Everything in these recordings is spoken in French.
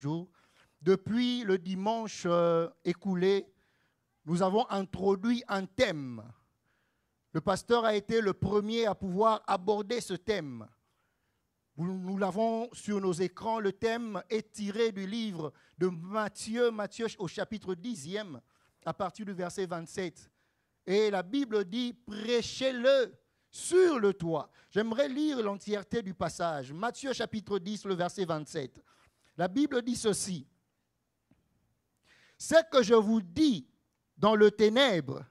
jours. Depuis le dimanche écoulé, nous avons introduit un thème. Le pasteur a été le premier à pouvoir aborder ce thème. Nous l'avons sur nos écrans. Le thème est tiré du livre de Matthieu au chapitre 10e, à partir du verset 27. Et la Bible dit, prêchez-le sur le toit. J'aimerais lire l'entièreté du passage. Matthieu chapitre 10, le verset 27. La Bible dit ceci. Ce que je vous dis dans le ténèbre,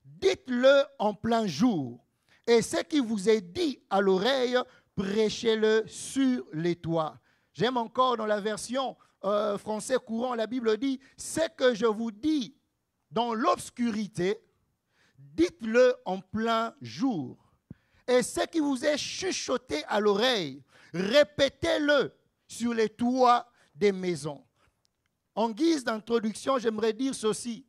dites-le en plein jour. Et ce qui vous est dit à l'oreille, prêchez-le sur les toits. J'aime encore dans la version français courant, la Bible dit, ce que je vous dis dans l'obscurité, dites-le en plein jour. Et ce qui vous est chuchoté à l'oreille, répétez-le sur les toits des maisons. En guise d'introduction, j'aimerais dire ceci,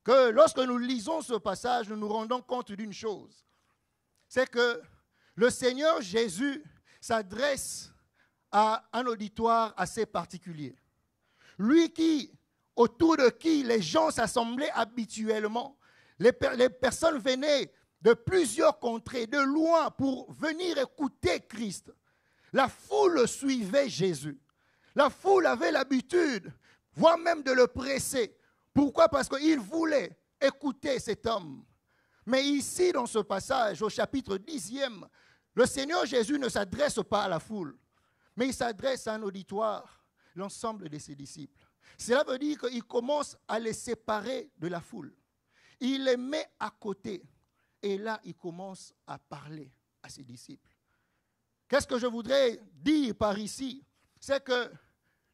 que lorsque nous lisons ce passage, nous nous rendons compte d'une chose. C'est que le Seigneur Jésus s'adresse à un auditoire assez particulier. Lui autour de qui les gens s'assemblaient habituellement. Les personnes venaient de plusieurs contrées, de loin, pour venir écouter Christ. La foule suivait Jésus. La foule avait l'habitude, voire même de le presser. Pourquoi? Parce qu'il voulait écouter cet homme. Mais ici, dans ce passage, au chapitre 10e, le Seigneur Jésus ne s'adresse pas à la foule, mais il s'adresse à un auditoire, l'ensemble de ses disciples. Cela veut dire qu'il commence à les séparer de la foule. Il les met à côté. Et là, il commence à parler à ses disciples. Qu'est-ce que je voudrais dire par ici? C'est que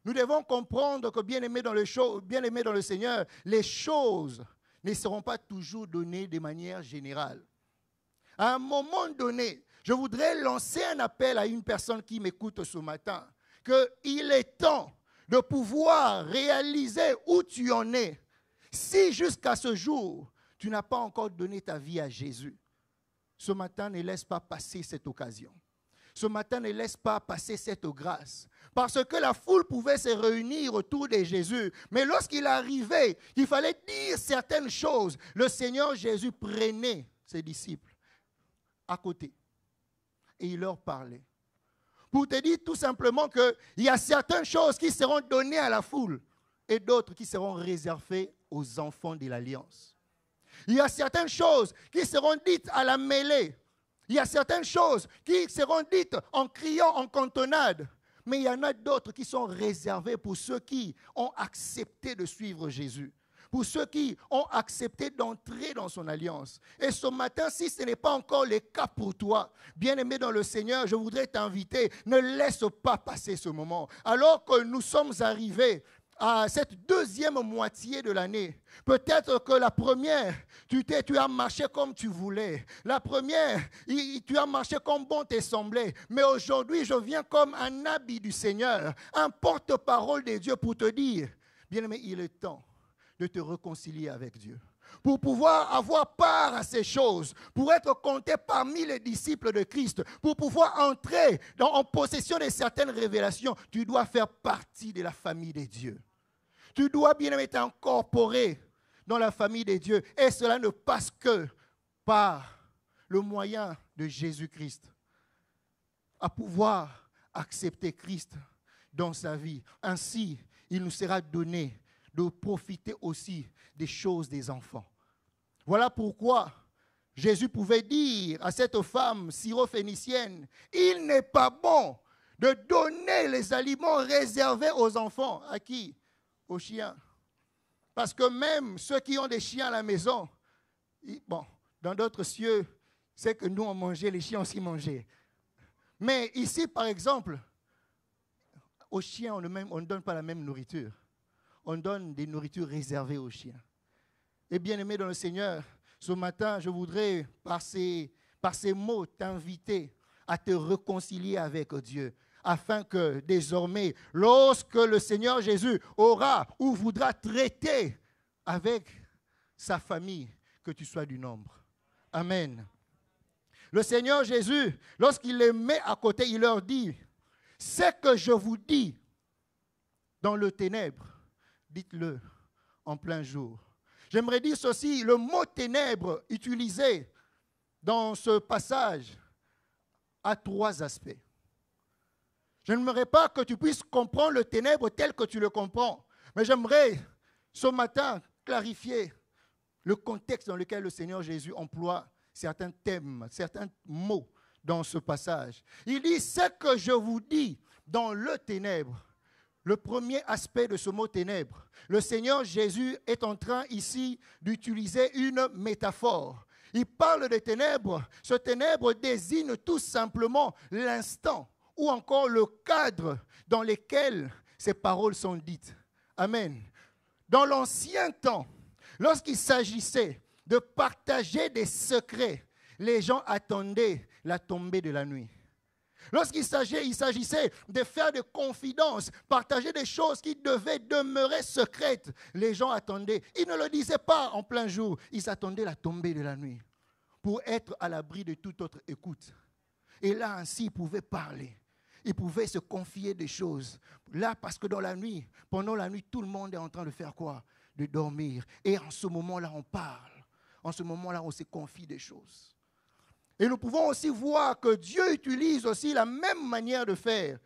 nous devons comprendre que, bien-aimés dans le Seigneur, les choses ne seront pas toujours données de manière générale. À un moment donné, je voudrais lancer un appel à une personne qui m'écoute ce matin, qu'il est temps de pouvoir réaliser où tu en es. Si jusqu'à ce jour, tu n'as pas encore donné ta vie à Jésus, ce matin, ne laisse pas passer cette occasion. Ce matin, ne laisse pas passer cette grâce. Parce que la foule pouvait se réunir autour de Jésus. Mais lorsqu'il arrivait, il fallait dire certaines choses. Le Seigneur Jésus prenait ses disciples à côté. Et il leur parlait. Pour te dire tout simplement qu'il y a certaines choses qui seront données à la foule et d'autres qui seront réservées aux enfants de l'Alliance. Il y a certaines choses qui seront dites à la mêlée. Il y a certaines choses qui seront dites en criant en cantonade. Mais il y en a d'autres qui sont réservées pour ceux qui ont accepté de suivre Jésus. Pour ceux qui ont accepté d'entrer dans son alliance. Et ce matin, si ce n'est pas encore le cas pour toi, bien-aimé dans le Seigneur, je voudrais t'inviter, ne laisse pas passer ce moment. Alors que nous sommes arrivés à cette deuxième moitié de l'année, peut-être que la première, tu as marché comme tu voulais. La première, tu as marché comme bon te semblait. Mais aujourd'hui, je viens comme un habit du Seigneur, un porte-parole de Dieu pour te dire, bien-aimé, il est temps de te réconcilier avec Dieu. Pour pouvoir avoir part à ces choses, pour être compté parmi les disciples de Christ, pour pouvoir entrer en possession de certaines révélations, tu dois faire partie de la famille de Dieu. Tu dois bien être incorporé dans la famille de Dieu. Et cela ne passe que par le moyen de Jésus-Christ. À pouvoir accepter Christ dans sa vie. Ainsi, il nous sera donné de profiter aussi des choses des enfants. Voilà pourquoi Jésus pouvait dire à cette femme syrophénicienne, il n'est pas bon de donner les aliments réservés aux enfants. À qui? Aux chiens. Parce que même ceux qui ont des chiens à la maison, bon, dans d'autres cieux, c'est que nous on mangeait, les chiens aussi mangeaient. Mais ici, par exemple, aux chiens, on ne donne pas la même nourriture. On donne des nourritures réservées aux chiens. Et bien-aimé dans le Seigneur, ce matin, je voudrais, par ces mots, t'inviter à te réconcilier avec Dieu. Afin que désormais, lorsque le Seigneur Jésus aura ou voudra traiter avec sa famille, que tu sois du nombre. Amen. Le Seigneur Jésus, lorsqu'il les met à côté, il leur dit, ce que je vous dis dans le ténèbre, dites-le en plein jour. J'aimerais dire ceci, le mot ténèbres utilisé dans ce passage a 3 aspects. Je n'aimerais pas que tu puisses comprendre le ténèbre tel que tu le comprends, mais j'aimerais ce matin clarifier le contexte dans lequel le Seigneur Jésus emploie certains thèmes, certains mots dans ce passage. Il dit, ce que je vous dis dans le ténèbre, le premier aspect de ce mot ténèbre, le Seigneur Jésus est en train ici d'utiliser une métaphore. Il parle de ténèbres. Ce ténèbre désigne tout simplement l'instant ou encore le cadre dans lequel ces paroles sont dites. Amen. Dans l'ancien temps, lorsqu'il s'agissait de partager des secrets, les gens attendaient la tombée de la nuit. Lorsqu'il s'agissait de faire des confidences, partager des choses qui devaient demeurer secrètes, les gens attendaient. Ils ne le disaient pas en plein jour, ils attendaient la tombée de la nuit pour être à l'abri de toute autre écoute. Et là, ainsi, ils pouvaient parler. Ils pouvaient se confier des choses. Là, parce que dans la nuit, pendant la nuit, tout le monde est en train de faire quoi? De dormir. Et en ce moment-là, on parle. En ce moment-là, on se confie des choses. Et nous pouvons aussi voir que Dieu utilise aussi la même manière de faire.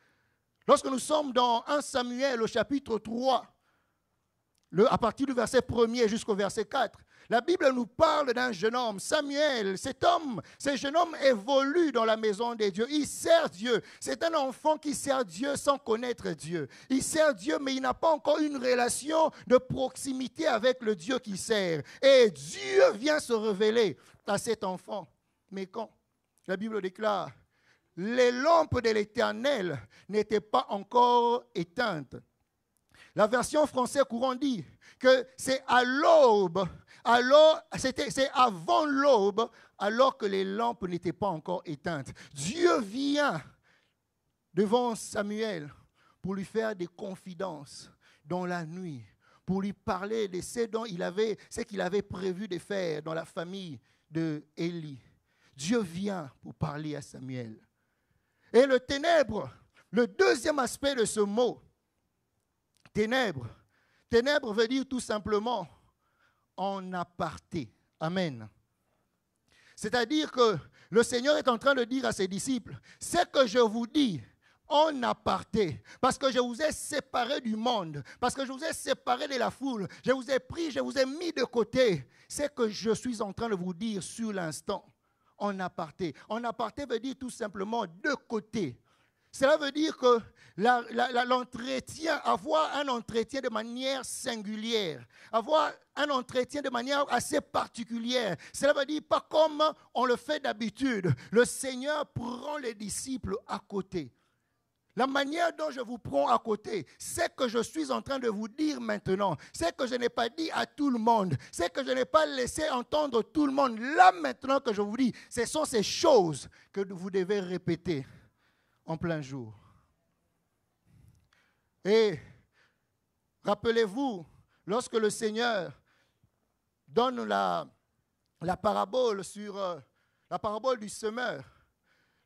Lorsque nous sommes dans 1 Samuel au chapitre 3, à partir du verset 1er jusqu'au verset 4, la Bible nous parle d'un jeune homme, Samuel. Ce jeune homme évolue dans la maison de Dieu. Il sert Dieu. C'est un enfant qui sert Dieu sans connaître Dieu. Il sert Dieu, mais il n'a pas encore une relation de proximité avec le Dieu qu'il sert. Et Dieu vient se révéler à cet enfant. Mais quand la Bible déclare, les lampes de l'Éternel n'étaient pas encore éteintes. La version française courant dit que c'est à l'aube, c'est avant l'aube, alors que les lampes n'étaient pas encore éteintes. Dieu vient devant Samuel pour lui faire des confidences dans la nuit, pour lui parler de ce qu'il avait prévu de faire dans la famille d'Élie. Dieu vient pour parler à Samuel. Et le ténèbre, le deuxième aspect de ce mot, ténèbres veut dire tout simplement en aparté. Amen. C'est-à-dire que le Seigneur est en train de dire à ses disciples, ce que je vous dis en aparté, parce que je vous ai séparés du monde, parce que je vous ai séparés de la foule, je vous ai pris, je vous ai mis de côté, c'est que je suis en train de vous dire sur l'instant, en aparté. En aparté veut dire tout simplement de côté. Cela veut dire que l'entretien, avoir un entretien de manière singulière, avoir un entretien de manière assez particulière, cela veut dire pas comme on le fait d'habitude. Le Seigneur prend les disciples à côté. La manière dont je vous prends à côté, c'est que je suis en train de vous dire maintenant, c'est que je n'ai pas dit à tout le monde, c'est que je n'ai pas laissé entendre tout le monde. Là maintenant que je vous dis, ce sont ces choses que vous devez répéter en plein jour. Et rappelez-vous, lorsque le Seigneur donne la parabole sur la parabole du semeur,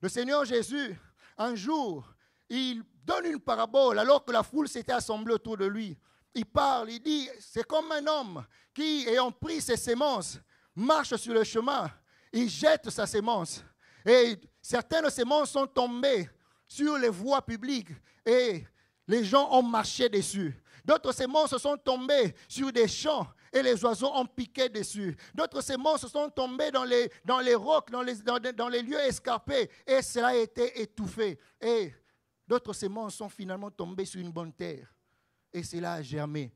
le Seigneur Jésus, un jour, il donne une parabole alors que la foule s'était assemblée autour de lui. Il parle, il dit, c'est comme un homme qui, ayant pris ses semences, marche sur le chemin, il jette sa semence. Et certaines semences sont tombées sur les voies publiques et les gens ont marché dessus. D'autres semences sont tombées sur des champs et les oiseaux ont piqué dessus. D'autres semences sont tombées dans les rocs, dans les lieux escarpés et cela a été étouffé. Et d'autres semences sont finalement tombées sur une bonne terre et cela a germé.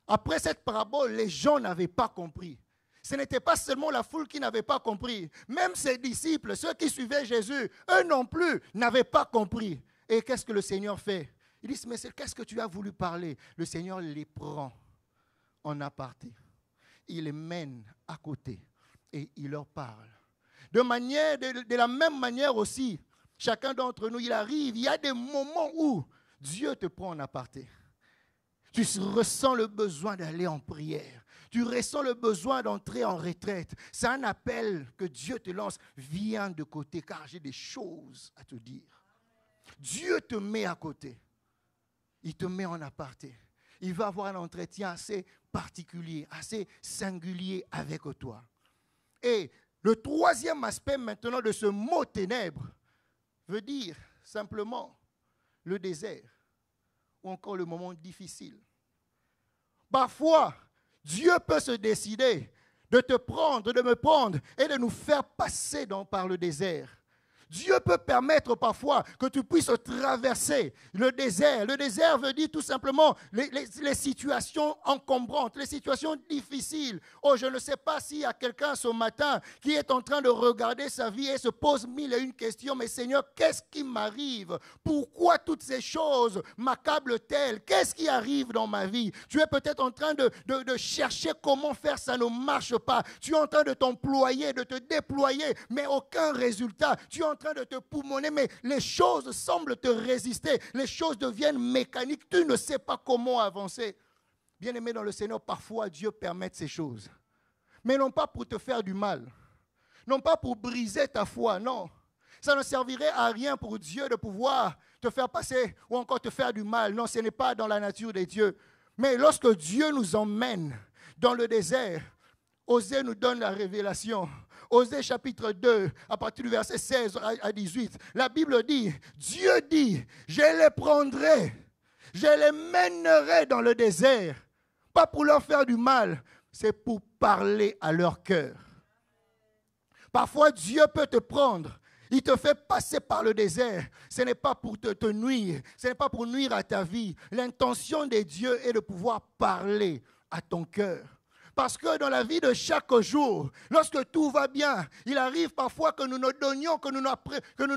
Après cette parabole, les gens n'avaient pas compris. Ce n'était pas seulement la foule qui n'avait pas compris. Même ses disciples, ceux qui suivaient Jésus, eux non plus n'avaient pas compris. Et qu'est-ce que le Seigneur fait? Il dit, mais qu'est-ce que tu as voulu parler? Le Seigneur les prend en aparté. Il les mène à côté et il leur parle. De la même manière aussi, chacun d'entre nous, il arrive, il y a des moments où Dieu te prend en aparté. Tu ressens le besoin d'aller en prière. Tu ressens le besoin d'entrer en retraite. C'est un appel que Dieu te lance. Viens de côté car j'ai des choses à te dire. Dieu te met à côté. il te met en aparté. Il va avoir un entretien assez particulier, assez singulier avec toi. Et le troisième aspect maintenant de ce mot ténèbres veut dire simplement le désert ou encore le moment difficile. Parfois, Dieu peut se décider de te prendre, de me prendre et de nous faire passer par le désert. Dieu peut permettre parfois que tu puisses traverser le désert. Le désert veut dire tout simplement les situations encombrantes, les situations difficiles. Oh, je ne sais pas s'il y a quelqu'un ce matin qui est en train de regarder sa vie et se pose mille et une questions. Mais Seigneur, qu'est-ce qui m'arrive? Pourquoi toutes ces choses m'accablent-elles? Qu'est-ce qui arrive dans ma vie? Tu es peut-être en train de chercher comment faire, ça ne marche pas. Tu es en train de t'employer, de te déployer, mais aucun résultat. Tu es en train de te poumonner, mais les choses semblent te résister. Les choses deviennent mécaniques. Tu ne sais pas comment avancer. Bien-aimé dans le Seigneur, parfois Dieu permet ces choses. Mais non pas pour te faire du mal. Non pas pour briser ta foi, non. Ça ne servirait à rien pour Dieu de pouvoir te faire passer ou encore te faire du mal. Non, ce n'est pas dans la nature de Dieu. Mais lorsque Dieu nous emmène dans le désert, Osée nous donne la révélation. Osée chapitre 2, à partir du verset 16 à 18, la Bible dit, Dieu dit, je les prendrai, je les mènerai dans le désert, pas pour leur faire du mal, c'est pour parler à leur cœur. Parfois, Dieu peut te prendre. Il te fait passer par le désert. Ce n'est pas pour te nuire. Ce n'est pas pour nuire à ta vie. L'intention de Dieu est de pouvoir parler à ton cœur. Parce que dans la vie de chaque jour, lorsque tout va bien, il arrive parfois que nous ne donnions, que nous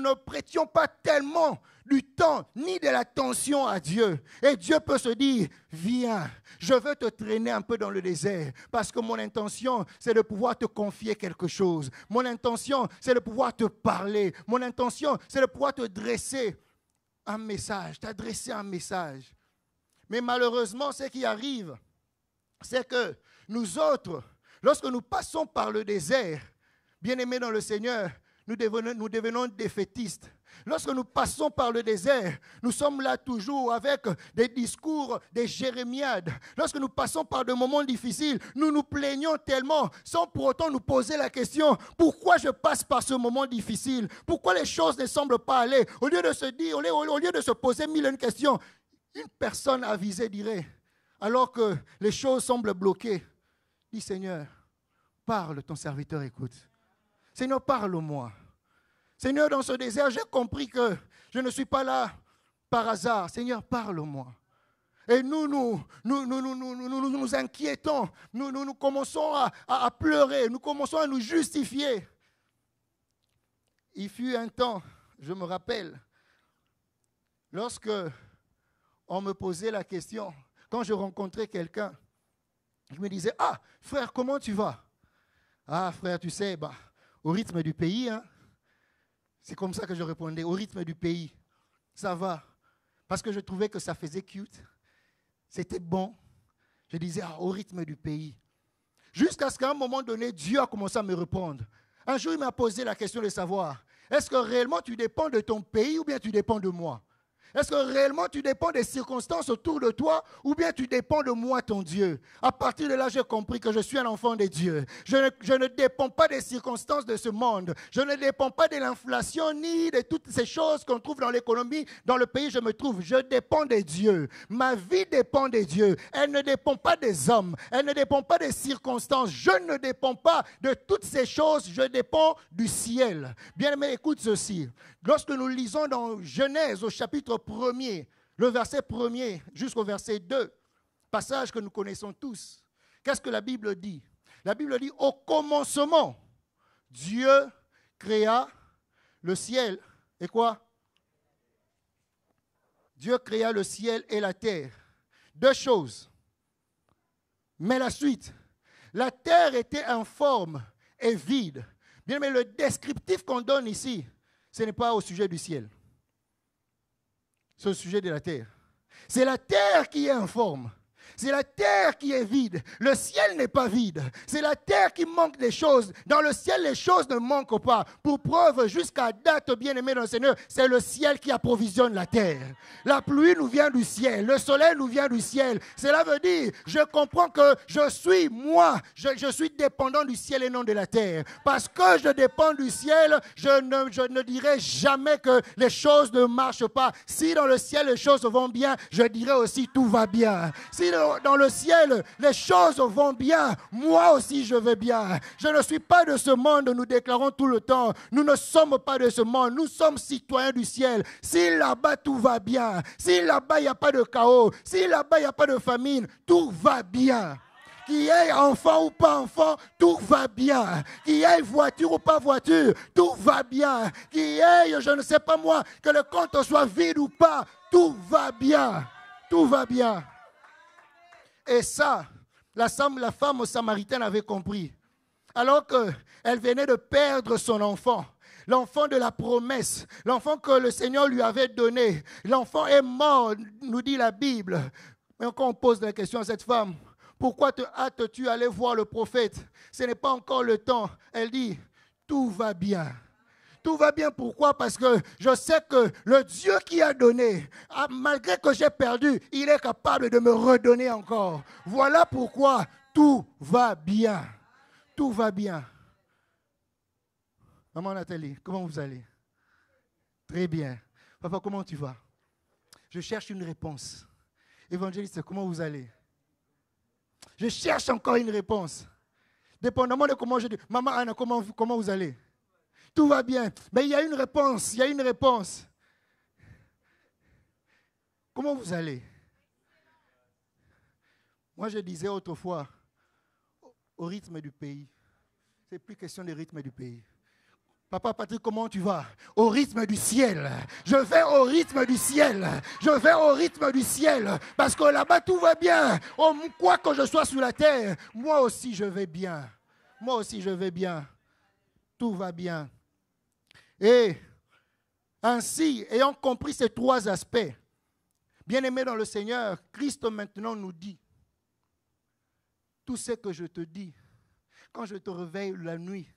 ne prêtions pas tellement du temps ni de l'attention à Dieu. Et Dieu peut se dire, viens, je veux te traîner un peu dans le désert parce que mon intention, c'est de pouvoir te confier quelque chose. Mon intention, c'est de pouvoir te parler. Mon intention, c'est de pouvoir te dresser un message, t'adresser un message. Mais malheureusement, ce qui arrive, c'est que nous autres, lorsque nous passons par le désert, bien-aimés dans le Seigneur, nous devenons défaitistes. Lorsque nous passons par le désert, nous sommes là toujours avec des discours, des jérémiades. Lorsque nous passons par des moments difficiles, nous nous plaignons tellement sans pour autant nous poser la question, pourquoi je passe par ce moment difficile? Pourquoi les choses ne semblent pas aller? Au lieu de se dire, au lieu de se poser mille et une questions, une personne avisée dirait, alors que les choses semblent bloquées, dis Seigneur, parle, ton serviteur écoute. Seigneur, parle-moi. Seigneur, dans ce désert, j'ai compris que je ne suis pas là par hasard. Seigneur, parle-moi. Et nous inquiétons, nous commençons à pleurer, nous commençons à nous justifier. Il fut un temps, je me rappelle, lorsque on me posait la question, quand je rencontrais quelqu'un, je me disais, ah, frère, comment tu vas? Ah, frère, tu sais, au rythme du pays, hein. C'est comme ça que je répondais, au rythme du pays, ça va. Parce que je trouvais que ça faisait cute, c'était bon. Je disais, ah, au rythme du pays. Jusqu'à ce qu'à un moment donné, Dieu a commencé à me répondre. Un jour, il m'a posé la question de savoir, est-ce que réellement tu dépends de ton pays ou bien tu dépends de moi? Est-ce que réellement tu dépends des circonstances autour de toi ou bien tu dépends de moi, ton Dieu? À partir de là, j'ai compris que je suis un enfant de Dieu. Je ne dépends pas des circonstances de ce monde. Je ne dépends pas de l'inflation ni de toutes ces choses qu'on trouve dans l'économie, dans le pays où je me trouve. Je dépends de Dieu. Ma vie dépend de Dieu. Elle ne dépend pas des hommes. Elle ne dépend pas des circonstances. Je ne dépends pas de toutes ces choses. Je dépends du ciel. Bien-aimé, écoute ceci. Lorsque nous lisons dans Genèse au chapitre 1er, le verset 1er jusqu'au verset 2, passage que nous connaissons tous, qu'est-ce que la Bible dit? La Bible dit, au commencement, Dieu créa le ciel. Et quoi? Dieu créa le ciel et la terre. Deux choses. Mais la suite, la terre était informe et vide. Bien, mais le descriptif qu'on donne ici, ce n'est pas au sujet du ciel. C'est au sujet de la terre. C'est la terre qui est informe. C'est la terre qui est vide. Le ciel n'est pas vide. C'est la terre qui manque des choses. Dans le ciel, les choses ne manquent pas. Pour preuve, jusqu'à date, bien-aimé dans le Seigneur, c'est le ciel qui approvisionne la terre. La pluie nous vient du ciel. Le soleil nous vient du ciel. Cela veut dire, je comprends que je suis dépendant du ciel et non de la terre. Parce que je dépends du ciel, je ne dirai jamais que les choses ne marchent pas. Si dans le ciel, les choses vont bien, je dirai aussi tout va bien. Si dans le ciel, les choses vont bien, moi aussi je vais bien. Je ne suis pas de ce monde, nous déclarons tout le temps. Nous ne sommes pas de ce monde, nous sommes citoyens du ciel. Si là-bas tout va bien, si là-bas il n'y a pas de chaos, si là-bas il n'y a pas de famine, tout va bien. Qu'il y ait enfant ou pas enfant, tout va bien. Qu'il y ait voiture ou pas voiture, tout va bien. Qu'il y ait, je ne sais pas moi, que le compte soit vide ou pas, tout va bien. Tout va bien. Et ça, la femme samaritaine avait compris. Alors qu'elle venait de perdre son enfant, l'enfant de la promesse, l'enfant que le Seigneur lui avait donné. L'enfant est mort, nous dit la Bible. Mais quand on pose la question à cette femme, pourquoi te hâtes-tu à aller voir le prophète? Ce n'est pas encore le temps. Elle dit, tout va bien. Tout va bien, pourquoi? Parce que je sais que le Dieu qui a donné, malgré que j'ai perdu, il est capable de me redonner encore. Voilà pourquoi tout va bien. Tout va bien. Maman Nathalie, comment vous allez? Très bien. Papa, comment tu vas? Je cherche une réponse. Évangéliste, comment vous allez? Je cherche encore une réponse. Dépendamment de comment je dis. Maman Anna, comment vous allez? Tout va bien. Mais il y a une réponse. Il y a une réponse. Comment vous allez? Moi, je disais autrefois, au rythme du pays. Ce n'est plus question du rythme du pays. Papa Patrick, comment tu vas? Au rythme du ciel. Je vais au rythme du ciel. Je vais au rythme du ciel. Parce que là-bas, tout va bien. Oh, quoi que je sois sur la terre, moi aussi, je vais bien. Moi aussi, je vais bien. Tout va bien. Et ainsi, ayant compris ces trois aspects, bien-aimés dans le Seigneur, Christ maintenant nous dit, tout ce que je te dis, quand je te réveille la nuit,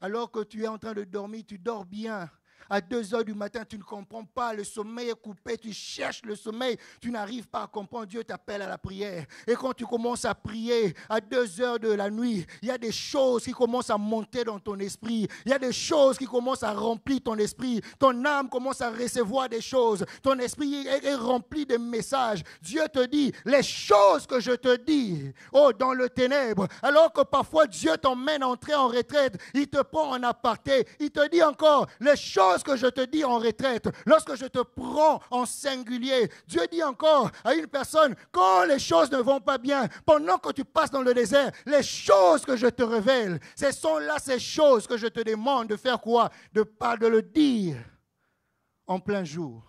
alors que tu es en train de dormir, tu dors bien. À 2 heures du matin, tu ne comprends pas, le sommeil est coupé, tu cherches le sommeil, tu n'arrives pas à comprendre, Dieu t'appelle à la prière. Et quand tu commences à prier à 2 heures de la nuit, il y a des choses qui commencent à monter dans ton esprit, il y a des choses qui commencent à remplir ton esprit, ton âme commence à recevoir des choses, ton esprit est rempli de messages. Dieu te dit, les choses que je te dis, oh, dans le ténèbre, alors que parfois Dieu t'emmène entrer en retraite, il te prend en aparté, il te dit encore, les choses que je te dis en retraite, lorsque je te prends en singulier, Dieu dit encore à une personne, quand les choses ne vont pas bien, pendant que tu passes dans le désert, les choses que je te révèle, ce sont là ces choses que je te demande de faire quoi? De le dire en plein jour.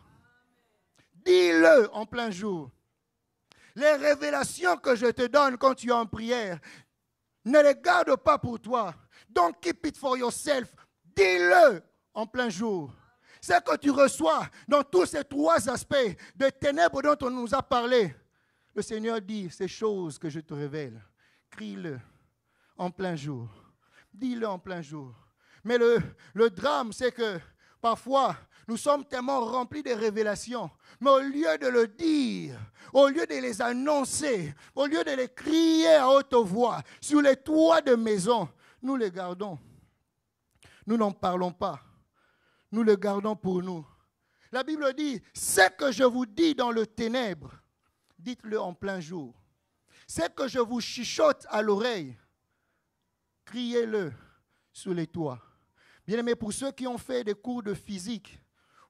Dis-le en plein jour. Les révélations que je te donne quand tu es en prière, ne les garde pas pour toi. Don't keep it for yourself. Dis-le en plein jour. C'est que tu reçois dans tous ces trois aspects de ténèbres dont on nous a parlé. Le Seigneur dit, ces choses que je te révèle, crie-le en plein jour. Dis-le en plein jour. Mais le drame, c'est que parfois, nous sommes tellement remplis de révélations, mais au lieu de le dire, au lieu de les annoncer, au lieu de les crier à haute voix sur les toits de maison, nous les gardons. Nous n'en parlons pas. Nous le gardons pour nous. La Bible dit, ce que je vous dis dans le ténèbre, dites-le en plein jour. Ce que je vous chuchote à l'oreille, criez-le sous les toits. Bien-aimés, pour ceux qui ont fait des cours de physique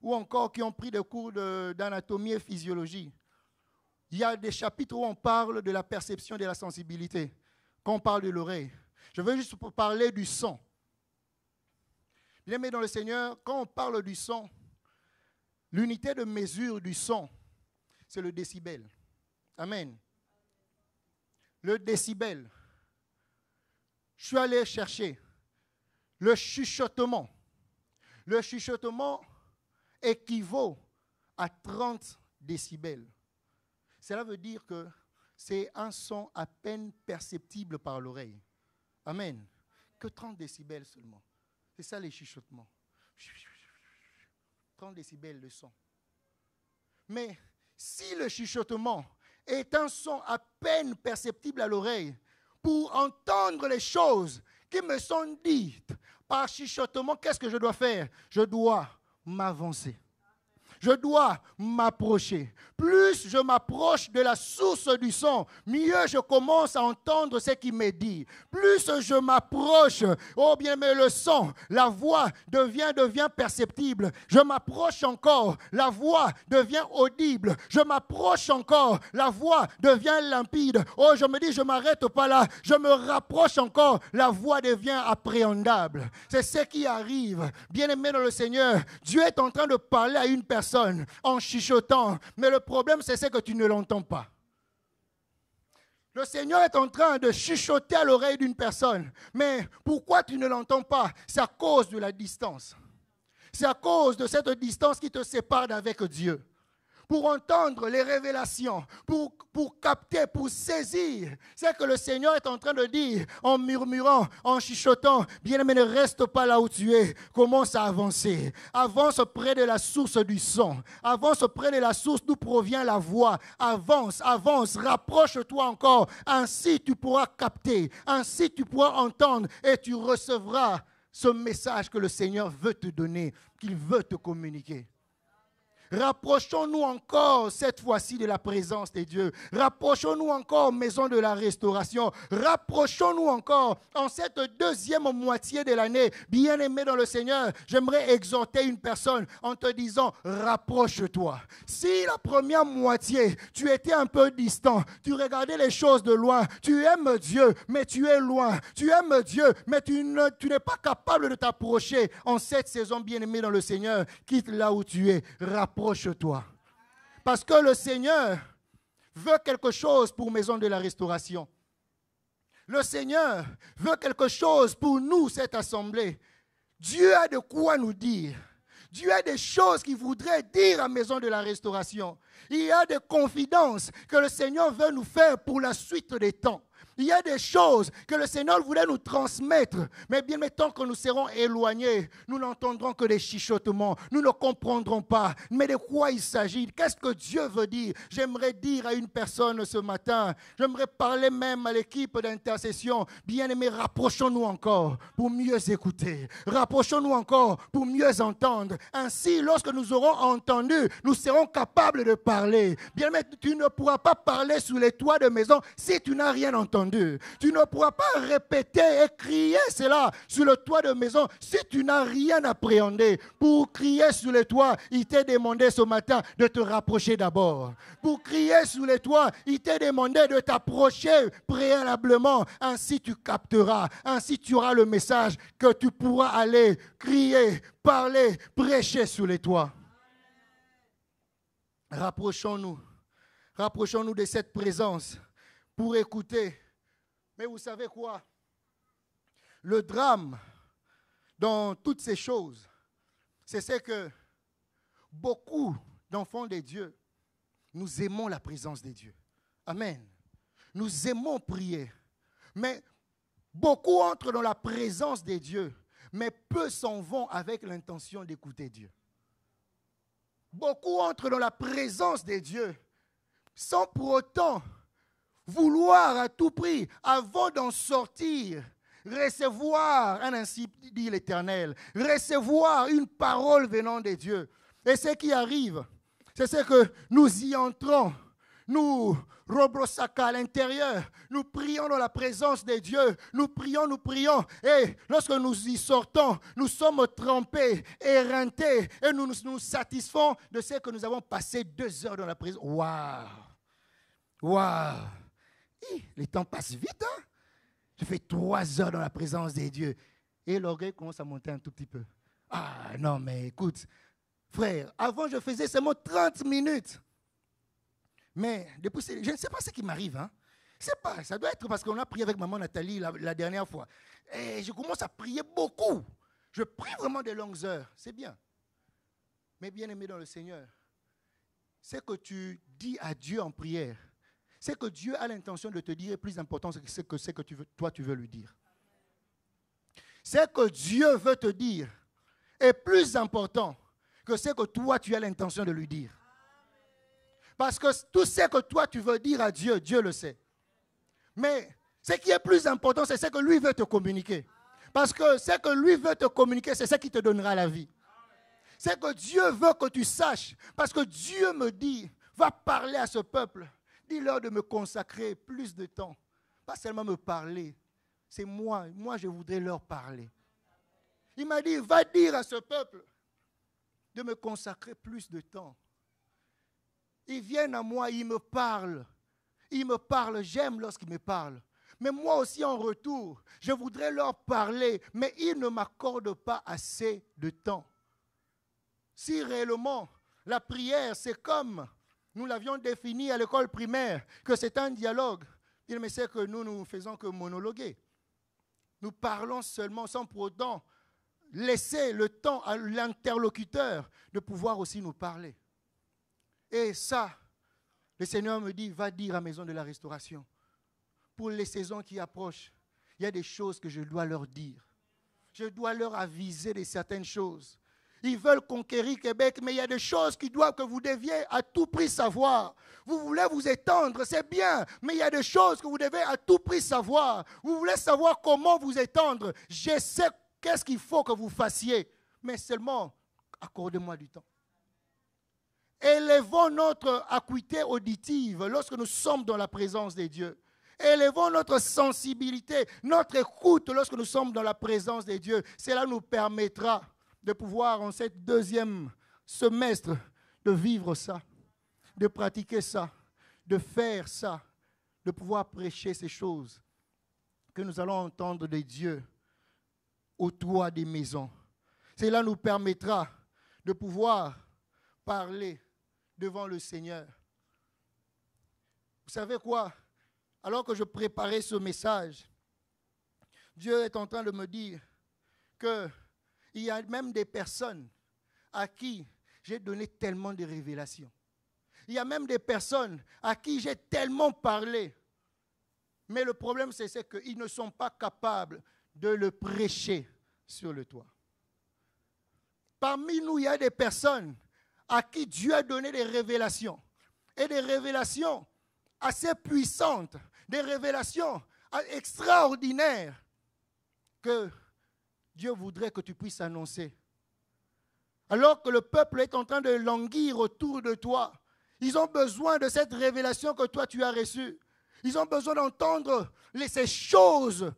ou encore qui ont pris des cours d'anatomie et physiologie, il y a des chapitres où on parle de la perception de la sensibilité, quand on parle de l'oreille. Je veux juste parler du son. Bien-aimés dans le Seigneur, quand on parle du son, l'unité de mesure du son, c'est le décibel. Amen. Le décibel. Je suis allé chercher le chuchotement. Le chuchotement équivaut à 30 décibels. Cela veut dire que c'est un son à peine perceptible par l'oreille. Amen. Que 30 décibels seulement. C'est ça les chuchotements. 30 décibels de son. Mais si le chuchotement est un son à peine perceptible à l'oreille, pour entendre les choses qui me sont dites par chuchotement, qu'est-ce que je dois faire? Je dois m'avancer. Je dois m'approcher. Plus je m'approche de la source du son, mieux je commence à entendre ce qui m'est dit. Plus je m'approche, oh bien, mais le son, la voix devient perceptible. Je m'approche encore, la voix devient audible. Je m'approche encore, la voix devient limpide. Oh, je me dis, je ne m'arrête pas là. Je me rapproche encore, la voix devient appréhendable. C'est ce qui arrive. Bien-aimé dans le Seigneur, Dieu est en train de parler à une personne en chuchotant, mais le problème c'est que tu ne l'entends pas. Le Seigneur est en train de chuchoter à l'oreille d'une personne, mais pourquoi tu ne l'entends pas? C'est à cause de la distance. C'est à cause de cette distance qui te sépare d'avec Dieu. Pour entendre les révélations, pour capter, pour saisir, c'est que le Seigneur est en train de dire en murmurant, en chuchotant, bien-aimé, ne reste pas là où tu es, commence à avancer. Avance près de la source du son, avance près de la source d'où provient la voix, avance, avance, rapproche-toi encore, ainsi tu pourras capter, ainsi tu pourras entendre et tu recevras ce message que le Seigneur veut te donner, qu'il veut te communiquer. Rapprochons-nous encore cette fois-ci de la présence de Dieu. Rapprochons-nous encore, maison de la restauration. Rapprochons-nous encore en cette deuxième moitié de l'année. Bien-aimé dans le Seigneur, j'aimerais exhorter une personne en te disant, rapproche-toi. Si la première moitié, tu étais un peu distant, tu regardais les choses de loin, tu aimes Dieu, mais tu es loin. Tu aimes Dieu, mais tu n'es pas capable de t'approcher. En cette saison, bien-aimé dans le Seigneur, quitte là où tu es. Rapproche-toi. Parce que le Seigneur veut quelque chose pour Maison de la Restauration. Le Seigneur veut quelque chose pour nous, cette assemblée. Dieu a de quoi nous dire. Dieu a des choses qu'il voudrait dire à Maison de la Restauration. Il y a des confidences que le Seigneur veut nous faire pour la suite des temps. Il y a des choses que le Seigneur voulait nous transmettre. Mais bien, tant que nous serons éloignés, nous n'entendrons que des chuchotements. Nous ne comprendrons pas. Mais de quoi il s'agit? Qu'est-ce que Dieu veut dire? J'aimerais dire à une personne ce matin, j'aimerais parler même à l'équipe d'intercession. Bien-aimés, rapprochons-nous encore pour mieux écouter. Rapprochons-nous encore pour mieux entendre. Ainsi, lorsque nous aurons entendu, nous serons capables de parler. Bien-aimé, tu ne pourras pas parler sous les toits de maison si tu n'as rien entendu. Tu ne pourras pas répéter et crier cela sur le toit de maison si tu n'as rien appréhendé. Pour crier sur les toits, il t'est demandé ce matin de te rapprocher d'abord. Pour crier sur les toits, il t'est demandé de t'approcher préalablement. Ainsi tu capteras, ainsi tu auras le message que tu pourras aller crier, parler, prêcher sur les toits. Rapprochons-nous de cette présence pour écouter. Mais vous savez quoi? Le drame dans toutes ces choses, c'est que beaucoup d'enfants de Dieu, nous aimons la présence de Dieu. Amen. Nous aimons prier. Mais beaucoup entrent dans la présence de Dieu, mais peu s'en vont avec l'intention d'écouter Dieu. Beaucoup entrent dans la présence de Dieu sans pour autant vouloir à tout prix, avant d'en sortir, recevoir un ainsi dit l'Éternel, recevoir une parole venant de Dieu. Et ce qui arrive, c'est ce que nous y entrons, nous robrosaka à l'intérieur, nous prions dans la présence de Dieu, nous prions, et lorsque nous y sortons, nous sommes trempés, éreintés, et nous nous satisfaisons de ce que nous avons passé 2 heures dans la présence. Waouh! Waouh! Le temps passe vite, hein? Je fais 3 heures dans la présence de Dieu. Et l'orgueil commence à monter un tout petit peu. Ah non, mais écoute, frère, avant je faisais seulement 30 minutes. Mais depuis, je ne sais pas ce qui m'arrive. Hein? Pas, ça doit être parce qu'on a prié avec maman Nathalie la dernière fois. Et je commence à prier beaucoup. Je prie vraiment de longues heures. C'est bien. Mais bien aimé dans le Seigneur, c'est que tu dis à Dieu en prière. c'est que Dieu a l'intention de te dire est plus important que ce que toi tu veux lui dire. Ce que Dieu veut te dire est plus important que ce que toi tu as l'intention de lui dire. Parce que tout ce que toi tu veux dire à Dieu, Dieu le sait. Mais ce qui est plus important, c'est ce que lui veut te communiquer. Parce que ce que lui veut te communiquer, c'est ce qui te donnera la vie. C'est que Dieu veut que tu saches. Parce que Dieu me dit, va parler à ce peuple. Dis-leur de me consacrer plus de temps. Pas seulement me parler. C'est moi. Moi, je voudrais leur parler. Il m'a dit, va dire à ce peuple de me consacrer plus de temps. Ils viennent à moi, ils me parlent. Ils me parlent, j'aime lorsqu'ils me parlent. Mais moi aussi en retour, je voudrais leur parler, mais ils ne m'accordent pas assez de temps. Si réellement la prière, c'est comme nous l'avions défini à l'école primaire, que c'est un dialogue, mais c'est que nous ne faisons que monologuer. Nous parlons seulement sans pour autant laisser le temps à l'interlocuteur de pouvoir aussi nous parler. Et ça, le Seigneur me dit, va dire à Maison de la Restauration, pour les saisons qui approchent, il y a des choses que je dois leur dire. Je dois leur aviser de certaines choses. Ils veulent conquérir Québec, mais il y a des choses que vous deviez à tout prix savoir. Vous voulez vous étendre, c'est bien, mais il y a des choses que vous devez à tout prix savoir. Vous voulez savoir comment vous étendre. Je sais qu'est-ce qu'il faut que vous fassiez, mais seulement accordez-moi du temps. Élevons notre acuité auditive lorsque nous sommes dans la présence de Dieu. Élevons notre sensibilité, notre écoute lorsque nous sommes dans la présence de Dieu. Cela nous permettra de pouvoir, en ce deuxième semestre, de vivre ça, de pratiquer ça, de faire ça, de pouvoir prêcher ces choses que nous allons entendre de Dieu au toit des maisons. Cela nous permettra de pouvoir parler devant le Seigneur. Vous savez quoi? Alors que je préparais ce message, Dieu est en train de me dire qu'il y a même des personnes à qui j'ai donné tellement de révélations. Il y a même des personnes à qui j'ai tellement parlé. Mais le problème, c'est qu'ils ne sont pas capables de le prêcher sur le toit. Parmi nous, il y a des personnes à qui Dieu a donné des révélations. Et des révélations assez puissantes, des révélations extraordinaires que Dieu voudrait que tu puisses annoncer. Alors que le peuple est en train de languir autour de toi, ils ont besoin de cette révélation que toi tu as reçue. Ils ont besoin d'entendre ces choses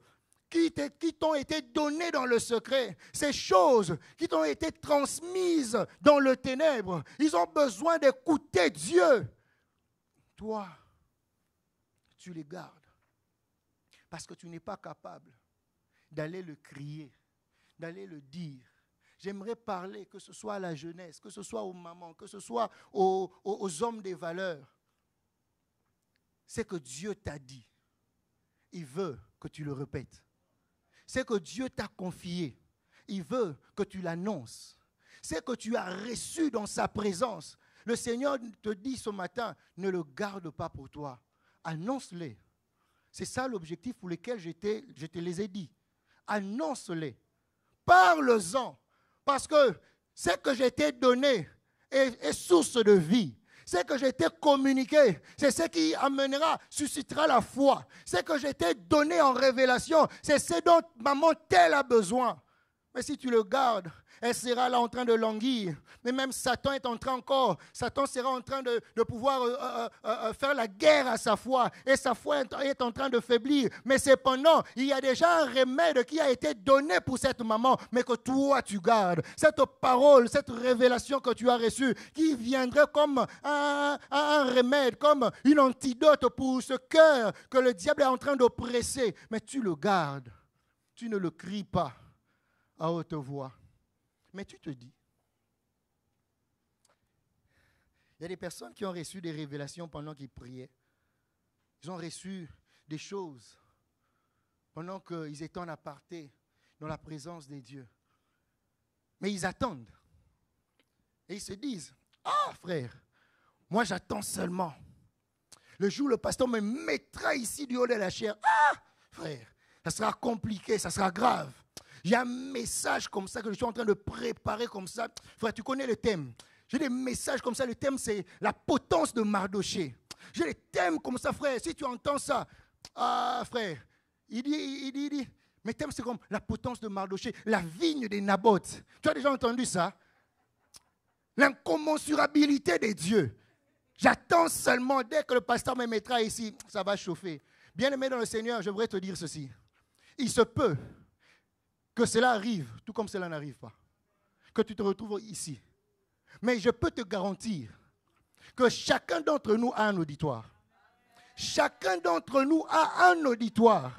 qui t'ont été données dans le secret, ces choses qui t'ont été transmises dans le ténèbre. Ils ont besoin d'écouter Dieu. Toi, tu les gardes parce que tu n'es pas capable d'aller le crier, d'aller le dire. J'aimerais parler, que ce soit à la jeunesse, que ce soit aux mamans, que ce soit aux hommes des valeurs. C'est que Dieu t'a dit. Il veut que tu le répètes. C'est que Dieu t'a confié. Il veut que tu l'annonces. C'est que tu as reçu dans sa présence. Le Seigneur te dit ce matin, ne le garde pas pour toi. Annonce-les. C'est ça l'objectif pour lequel je te les ai dit. Annonce-les. Parle-en. Parce que ce que je t'ai donné est source de vie. Ce que je t'ai communiqué, c'est ce qui amènera, suscitera la foi. Ce que je t'ai donné en révélation, c'est ce dont maman telle a besoin. Mais si tu le gardes, elle sera là en train de languir. Mais même Satan sera en train de pouvoir faire la guerre à sa foi. Et sa foi est en train de faiblir. Mais cependant, il y a déjà un remède qui a été donné pour cette maman, mais que toi tu gardes. Cette parole, cette révélation que tu as reçue, qui viendrait comme un remède, comme une antidote pour ce cœur que le diable est en train d'oppresser. Mais tu le gardes. Tu ne le cries pas à haute voix. Mais tu te dis, il y a des personnes qui ont reçu des révélations pendant qu'ils priaient. Ils ont reçu des choses pendant qu'ils étaient en aparté dans la présence de Dieu. Mais ils attendent. Et ils se disent, ah frère, moi j'attends seulement Le jour où le pasteur me mettra ici du haut de la chair, ah, frère, ça sera compliqué, ça sera grave. Il y a un message comme ça que je suis en train de préparer comme ça. Frère, tu connais le thème. J'ai des messages comme ça. Le thème, c'est la potence de Mardochée. J'ai des thèmes comme ça, frère. Si tu entends ça, ah, frère, il dit, mes thèmes, c'est comme la potence de Mardochée, la vigne des Naboth. Tu as déjà entendu ça? L'incommensurabilité des dieux. J'attends seulement, dès que le pasteur me mettra ici, ça va chauffer. Bien-aimé dans le Seigneur, je voudrais te dire ceci. Il se peut que cela arrive, tout comme cela n'arrive pas. Que tu te retrouves ici. Mais je peux te garantir que chacun d'entre nous a un auditoire. Chacun d'entre nous a un auditoire.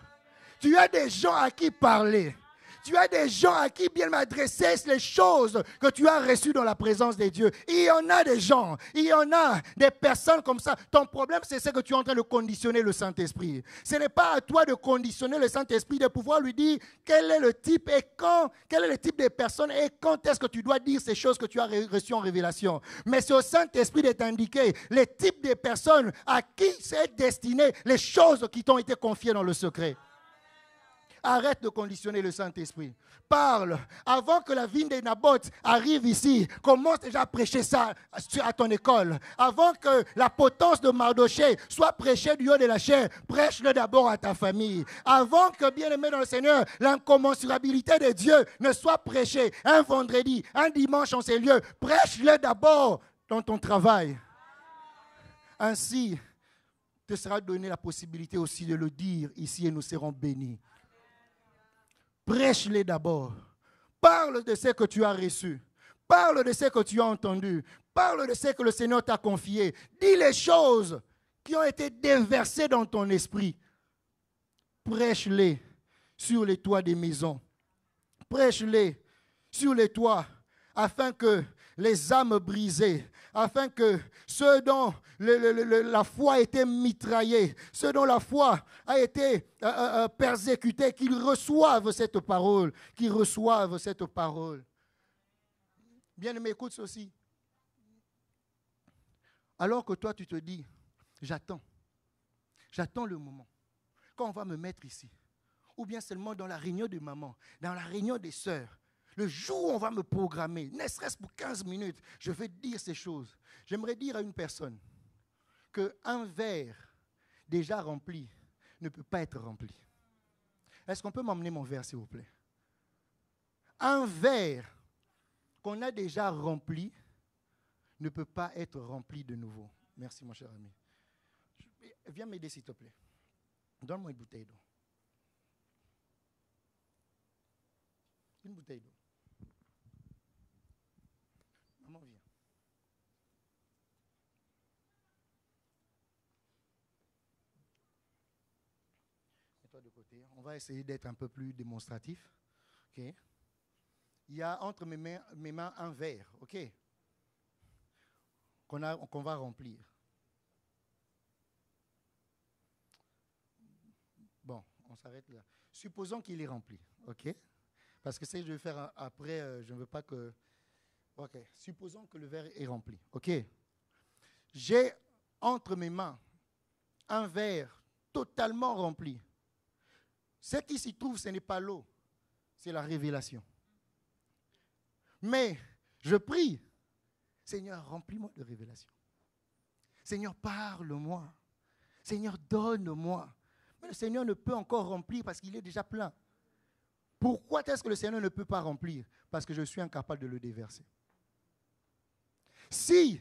Tu as des gens à qui parler. Tu as des gens à qui bien m'adresser les choses que tu as reçues dans la présence des dieux. Il y en a des gens, il y en a des personnes comme ça. Ton problème, c'est que tu es en train de conditionner le Saint-Esprit. Ce n'est pas à toi de conditionner le Saint-Esprit, de pouvoir lui dire quel est le type et quand, quel est le type de personne et quand est-ce que tu dois dire ces choses que tu as reçues en révélation. Mais c'est au Saint-Esprit de t'indiquer les types de personnes à qui c'est destiné les choses qui t'ont été confiées dans le secret. Arrête de conditionner le Saint-Esprit. Parle. Avant que la vigne des Naboth arrive ici, commence déjà à prêcher ça à ton école. Avant que la potence de Mardochée soit prêchée du haut de la chair, prêche-le d'abord à ta famille. Avant que, bien-aimé dans le Seigneur, l'incommensurabilité de Dieu ne soit prêchée un vendredi, un dimanche en ces lieux, prêche-le d'abord dans ton travail. Ainsi, te sera donné la possibilité aussi de le dire ici et nous serons bénis. Prêche-les d'abord. Parle de ce que tu as reçu. Parle de ce que tu as entendu. Parle de ce que le Seigneur t'a confié. Dis les choses qui ont été déversées dans ton esprit. Prêche-les sur les toits des maisons. Prêche-les sur les toits afin que les âmes brisées, afin que ceux dont la foi a été mitraillée, ceux dont la foi a été persécutée, qu'ils reçoivent cette parole, qu'ils reçoivent cette parole. Bien-aimé, écoute ceci. Alors que toi, tu te dis, j'attends le moment, quand on va me mettre ici, ou bien seulement dans la réunion de maman, dans la réunion des sœurs, le jour où on va me programmer, ne serait-ce pour 15 minutes, je vais dire ces choses. J'aimerais dire à une personne qu'un verre déjà rempli ne peut pas être rempli. Est-ce qu'on peut m'emmener mon verre, s'il vous plaît? Un verre qu'on a déjà rempli ne peut pas être rempli de nouveau. Merci, mon cher ami. Viens m'aider, s'il te plaît. Donne-moi une bouteille d'eau. Une bouteille d'eau. Maman, viens. Mets-toi de côté. On va essayer d'être un peu plus démonstratif. Okay. Il y a entre mes mains un verre, ok, qu'on va remplir. Bon, on s'arrête là. Supposons qu'il est rempli, ok? Parce que ce que je vais faire après, je ne veux pas que... Ok, supposons que le verre est rempli, ok? J'ai entre mes mains un verre totalement rempli. Ce qui s'y trouve, ce n'est pas l'eau, c'est la révélation. Mais je prie, Seigneur, remplis-moi de révélation. Seigneur, parle-moi. Seigneur, donne-moi. Mais le Seigneur ne peut encore remplir parce qu'il est déjà plein. Pourquoi est-ce que le Seigneur ne peut pas remplir? Parce que je suis incapable de le déverser. Si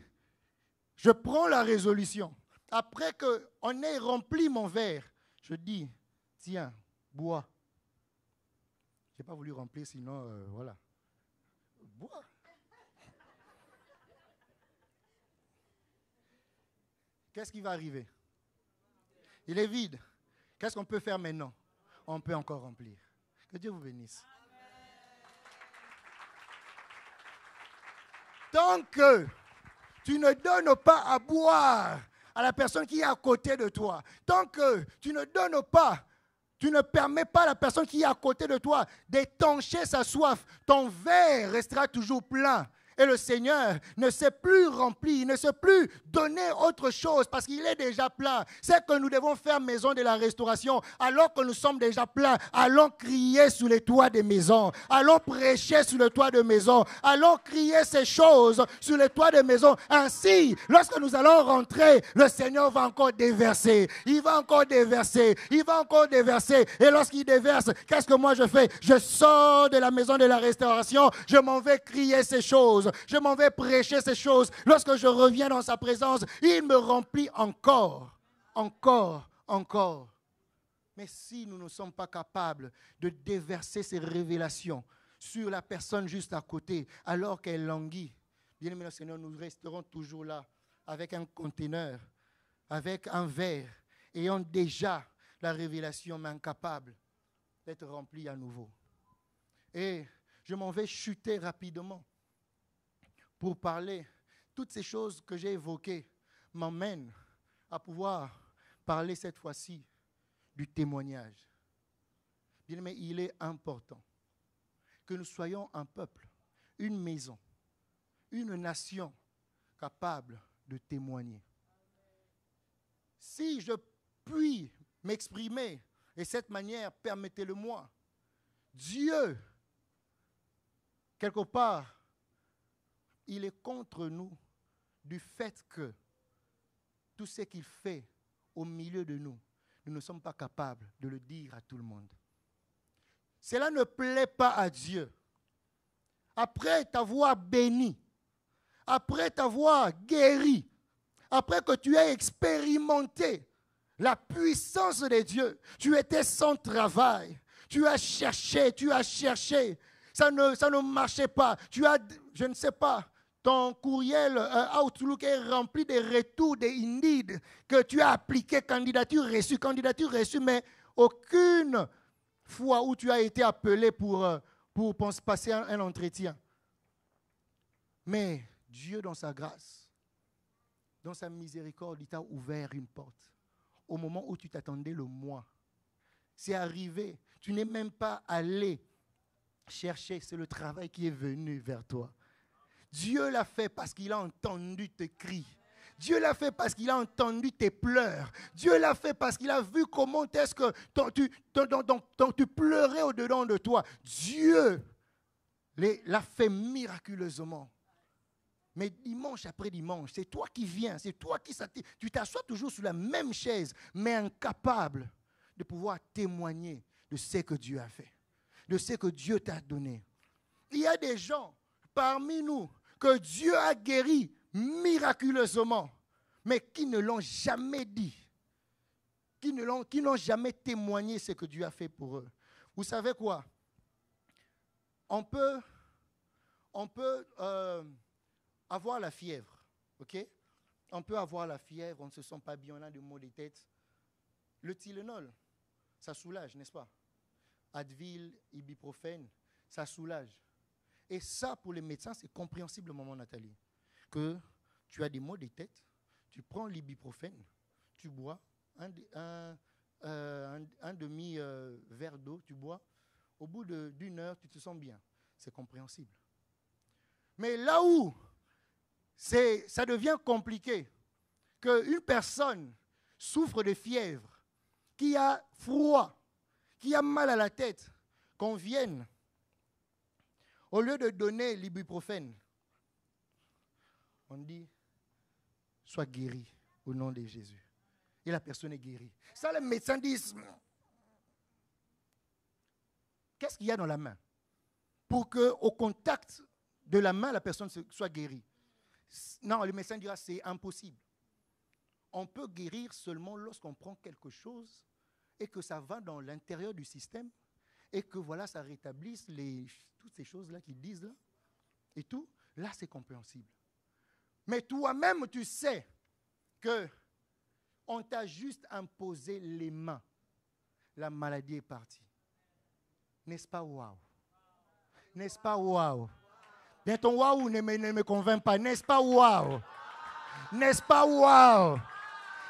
je prends la résolution, après qu'on ait rempli mon verre, je dis, tiens, bois. Je n'ai pas voulu remplir, sinon, voilà. Bois. Qu'est-ce qui va arriver? Il est vide. Qu'est-ce qu'on peut faire maintenant? On peut encore remplir. Que Dieu vous bénisse. Tant que tu ne donnes pas à boire à la personne qui est à côté de toi, tant que tu ne donnes pas, tu ne permets pas à la personne qui est à côté de toi d'étancher sa soif, ton verre restera toujours plein. Et le Seigneur ne s'est plus rempli, il ne s'est plus donné autre chose parce qu'il est déjà plein. C'est que nous devons faire maison de la restauration. Alors que nous sommes déjà pleins, allons crier sous les toits des maisons. Allons prêcher sur le toit de maison. Allons crier ces choses sur les toits des maisons. Ainsi, lorsque nous allons rentrer, le Seigneur va encore déverser. Il va encore déverser. Il va encore déverser. Et lorsqu'il déverse, qu'est-ce que moi je fais? Je sors de la maison de la restauration. Je m'en vais crier ces choses. Je m'en vais prêcher ces choses. Lorsque je reviens dans sa présence, il me remplit encore, encore. Mais si nous ne sommes pas capables de déverser ces révélations sur la personne juste à côté, alors qu'elle languit, bien aimé le Seigneur, nous resterons toujours là avec un conteneur, avec un verre, ayant déjà la révélation, mais incapable d'être rempli à nouveau. Et je m'en vais chuter rapidement pour parler. Toutes ces choses que j'ai évoquées m'emmènent à pouvoir parler cette fois-ci du témoignage. Bien aimé, il est important que nous soyons un peuple, une maison, une nation capable de témoigner. Si je puis m'exprimer de cette manière, permettez-le-moi. Dieu, quelque part, il est contre nous du fait que tout ce qu'il fait au milieu de nous, nous ne sommes pas capables de le dire à tout le monde. Cela ne plaît pas à Dieu. Après t'avoir béni, après t'avoir guéri, après que tu aies expérimenté la puissance de Dieu, tu étais sans travail, tu as cherché, ça ne marchait pas, tu as, je ne sais pas, ton courriel Outlook est rempli de retours, des Indeed que tu as appliqué, candidature reçue, mais aucune fois où tu as été appelé pour passer un entretien. Mais Dieu, dans sa grâce, dans sa miséricorde, il t'a ouvert une porte. Au moment où tu t'attendais le mois, c'est arrivé. Tu n'es même pas allé chercher, c'est le travail qui est venu vers toi. Dieu l'a fait parce qu'il a entendu tes cris. Dieu l'a fait parce qu'il a entendu tes pleurs. Dieu l'a fait parce qu'il a vu comment est-ce que tu pleurais au-dedans de toi. Dieu l'a fait miraculeusement. Mais dimanche après dimanche, c'est toi qui viens, c'est toi qui s'attire. Tu t'assois toujours sur la même chaise, mais incapable de pouvoir témoigner de ce que Dieu a fait, de ce que Dieu t'a donné. Il y a des gens parmi nous que Dieu a guéris miraculeusement, mais qui ne l'ont jamais dit, qui n'ont jamais témoigné ce que Dieu a fait pour eux. Vous savez quoi? On peut avoir la fièvre, ok? On peut avoir la fièvre, on ne se sent pas bien, on a des maux de tête. Le Tylenol, ça soulage, n'est-ce pas? Advil, ibuprofène, ça soulage. Et ça, pour les médecins, c'est compréhensible, maman Nathalie, que tu as des maux de tête, tu prends l'ibuprofène, tu bois un demi-verre d'eau, tu bois, au bout d'une heure, tu te sens bien. C'est compréhensible. Mais là où ça devient compliqué, qu'une personne souffre de fièvre, qui a froid, qui a mal à la tête, qu'on vienne, au lieu de donner l'ibuprofène, on dit, sois guéri au nom de Jésus. Et la personne est guérie. Ça, les médecins disent, qu'est-ce qu'il y a dans la main? Pour qu'au contact de la main, la personne soit guérie. Non, le médecin dira, c'est impossible. On peut guérir seulement lorsqu'on prend quelque chose et que ça va dans l'intérieur du système et que voilà, ça rétablisse toutes ces choses-là qu'ils disent là et tout. Là, c'est compréhensible. Mais toi-même, tu sais que on t'a juste imposé les mains. La maladie est partie. N'est-ce pas waouh? N'est-ce pas waouh? Bien, ton waouh ne me convainc pas. N'est-ce pas waouh? N'est-ce pas waouh?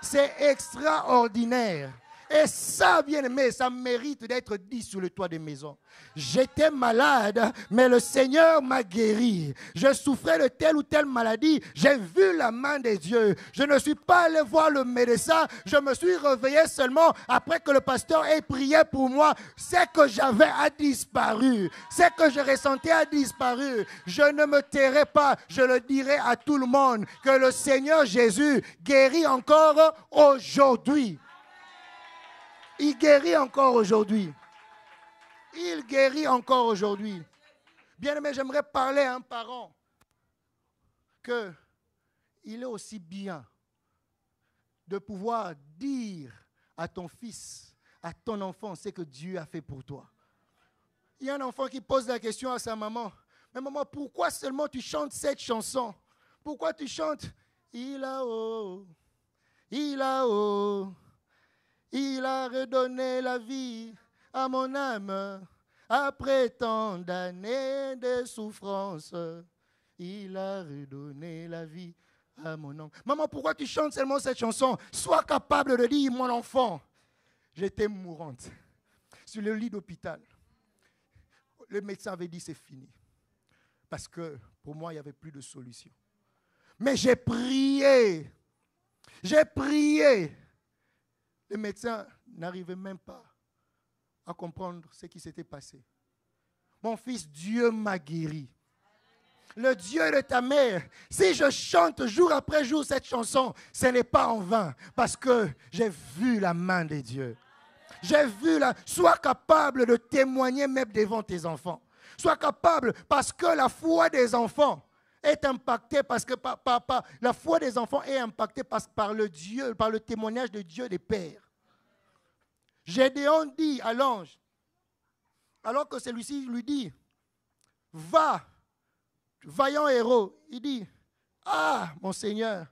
C'est extraordinaire. Et ça, bien aimé, ça mérite d'être dit sur le toit des maisons. J'étais malade, mais le Seigneur m'a guéri. Je souffrais de telle ou telle maladie. J'ai vu la main de Dieu. Je ne suis pas allé voir le médecin. Je me suis réveillé seulement après que le pasteur ait prié pour moi. Ce que j'avais a disparu. Ce que je ressentais a disparu. Je ne me tairai pas. Je le dirai à tout le monde que le Seigneur Jésus guérit encore aujourd'hui. Il guérit encore aujourd'hui. Il guérit encore aujourd'hui. Bien aimé, j'aimerais parler à un parent qu'il est aussi bien de pouvoir dire à ton fils, à ton enfant, ce que Dieu a fait pour toi. Il y a un enfant qui pose la question à sa maman. Mais maman, pourquoi seulement tu chantes cette chanson? Pourquoi tu chantes « Il a haut, il a haut ». Il a redonné la vie à mon âme après tant d'années de souffrance. Il a redonné la vie à mon âme. Maman, pourquoi tu chantes seulement cette chanson? Sois capable de dire, mon enfant, j'étais mourante sur le lit d'hôpital. Le médecin avait dit, c'est fini. Parce que pour moi, il n'y avait plus de solution. Mais j'ai prié. J'ai prié. Le médecin n'arrivait même pas à comprendre ce qui s'était passé. Mon fils, Dieu m'a guéri. Le Dieu de ta mère, si je chante jour après jour cette chanson, ce n'est pas en vain, parce que j'ai vu la main de Dieu. J'ai vu sois capable de témoigner même devant tes enfants. Sois capable, parce que la foi des enfants est impactée, parce que la foi des enfants est impactée par le témoignage de Dieu des pères. Gédéon dit à l'ange, alors que celui-ci lui dit, va, vaillant héros, il dit, ah, mon Seigneur,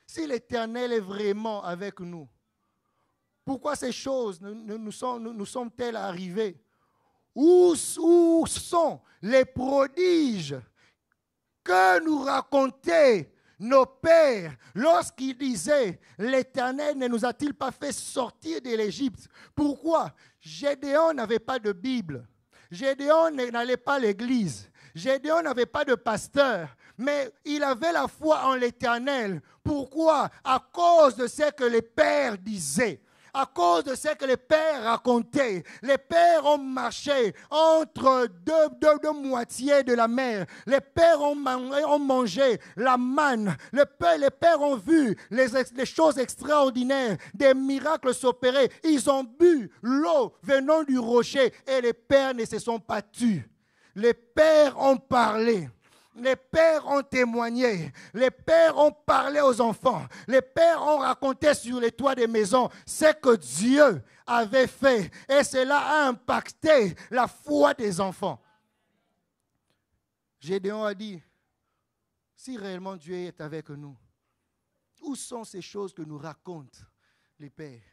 si l'Éternel est vraiment avec nous, pourquoi ces choses nous sont-elles arrivées? Où sont les prodiges que nous racontaient nos pères lorsqu'ils disaient, l'Éternel ne nous a-t-il pas fait sortir de l'Égypte? Pourquoi? Gédéon n'avait pas de Bible. Gédéon n'allait pas à l'église. Gédéon n'avait pas de pasteur. Mais il avait la foi en l'Éternel. Pourquoi? À cause de ce que les pères disaient. À cause de ce que les pères racontaient. Les pères ont marché entre deux moitiés de la mer. Les pères ont mangé la manne. Les pères ont vu les choses extraordinaires, des miracles s'opérer. Ils ont bu l'eau venant du rocher et les pères ne se sont pas tus. Les pères ont parlé. Les pères ont témoigné, les pères ont parlé aux enfants, les pères ont raconté sur les toits des maisons ce que Dieu avait fait et cela a impacté la foi des enfants. Gédéon a dit, si réellement Dieu est avec nous, où sont ces choses que nous racontent les pères?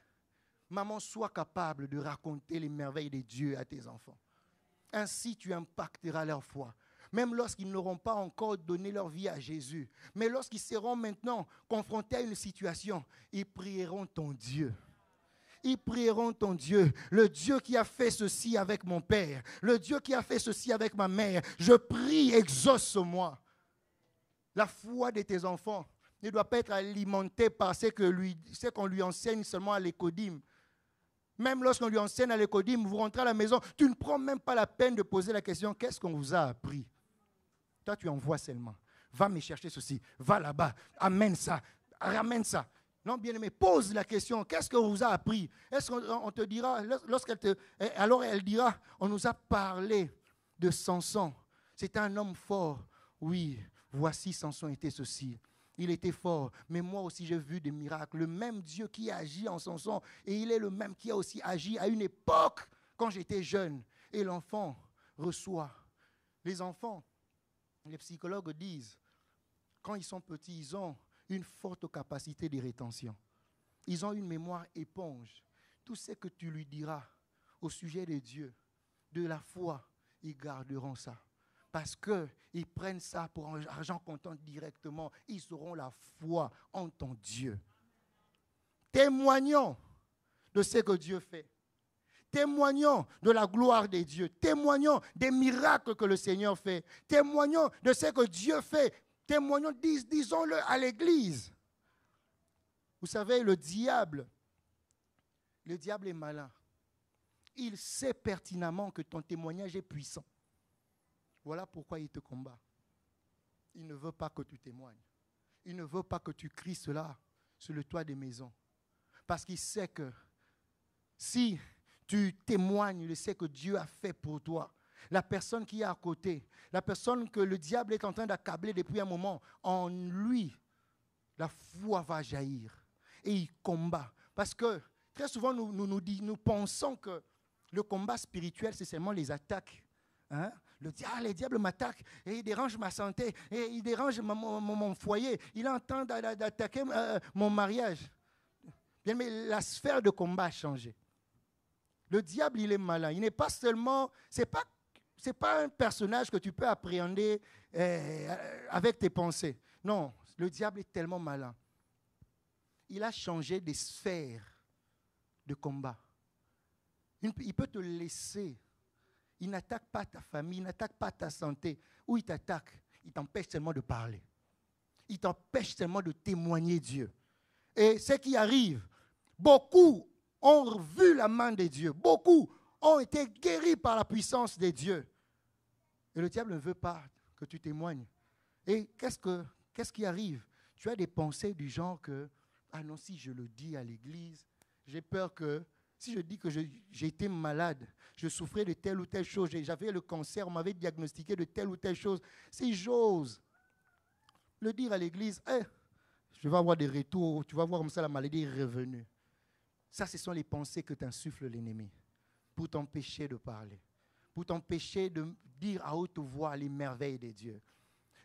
Maman, sois capable de raconter les merveilles de Dieu à tes enfants. Ainsi tu impacteras leur foi. Même lorsqu'ils n'auront pas encore donné leur vie à Jésus. Mais lorsqu'ils seront maintenant confrontés à une situation, ils prieront ton Dieu. Ils prieront ton Dieu, le Dieu qui a fait ceci avec mon père, le Dieu qui a fait ceci avec ma mère. Je prie, exauce-moi. La foi de tes enfants ne doit pas être alimentée par ce qu'on lui enseigne seulement à l'écodim. Même lorsqu'on lui enseigne à l'écodim, vous rentrez à la maison, tu ne prends même pas la peine de poser la question, qu'est-ce qu'on vous a appris? Toi, tu envoies seulement. Va me chercher ceci. Va là-bas. Amène ça. Ramène ça. Non, bien-aimé, pose la question. Qu'est-ce qu'on vous a appris? Est-ce qu'on te dira, alors elle dira, on nous a parlé de Samson. C'était un homme fort. Oui, voici Samson était ceci. Il était fort. Mais moi aussi, j'ai vu des miracles. Le même Dieu qui agit en Samson. Et il est le même qui a aussi agi à une époque quand j'étais jeune. Et l'enfant reçoit. Les enfants, les psychologues disent, quand ils sont petits, ils ont une forte capacité de rétention. Ils ont une mémoire éponge. Tout ce que tu lui diras au sujet de Dieu, de la foi, ils garderont ça. Parce qu'ils prennent ça pour un argent comptant directement. Ils auront la foi en ton Dieu. Témoignons de ce que Dieu fait. Témoignons de la gloire de Dieu. Témoignons des miracles que le Seigneur fait. Témoignons de ce que Dieu fait. Témoignons, disons-le à l'Église. Vous savez, le diable est malin. Il sait pertinemment que ton témoignage est puissant. Voilà pourquoi il te combat. Il ne veut pas que tu témoignes. Il ne veut pas que tu cries cela sur le toit des maisons. Parce qu'il sait que si tu témoignes, il sait que Dieu a fait pour toi. La personne qui est à côté, la personne que le diable est en train d'accabler depuis un moment, en lui, la foi va jaillir. Et il combat. Parce que très souvent, nous pensons que le combat spirituel, c'est seulement les attaques. Hein? Les diables m'attaquent et ils dérangent ma santé, et ils dérangent mon foyer. Il est en train d'attaquer mon mariage. Bien, mais la sphère de combat a changé. Le diable, il est malin. Il n'est pas seulement... c'est pas un personnage que tu peux appréhender avec tes pensées. Non, le diable est tellement malin. Il a changé des sphères de combat. Il peut te laisser. Il n'attaque pas ta famille, il n'attaque pas ta santé. Où il t'attaque, il t'empêche seulement de parler. Il t'empêche seulement de témoigner Dieu. Et ce qui arrive, beaucoup ont vu la main de Dieu. Beaucoup ont été guéris par la puissance de Dieu. Et le diable ne veut pas que tu témoignes. Et qu'est-ce qui arrive? Tu as des pensées du genre que, ah non, si je le dis à l'église, j'ai peur que, si je dis que j'ai été malade, je souffrais de telle ou telle chose, j'avais le cancer, on m'avait diagnostiqué de telle ou telle chose. Si j'ose le dire à l'église, je vais avoir des retours, tu vas voir comme ça la maladie est revenue. Ça, ce sont les pensées que t'insuffle l'ennemi pour t'empêcher de parler, pour t'empêcher de dire à haute voix les merveilles de Dieu.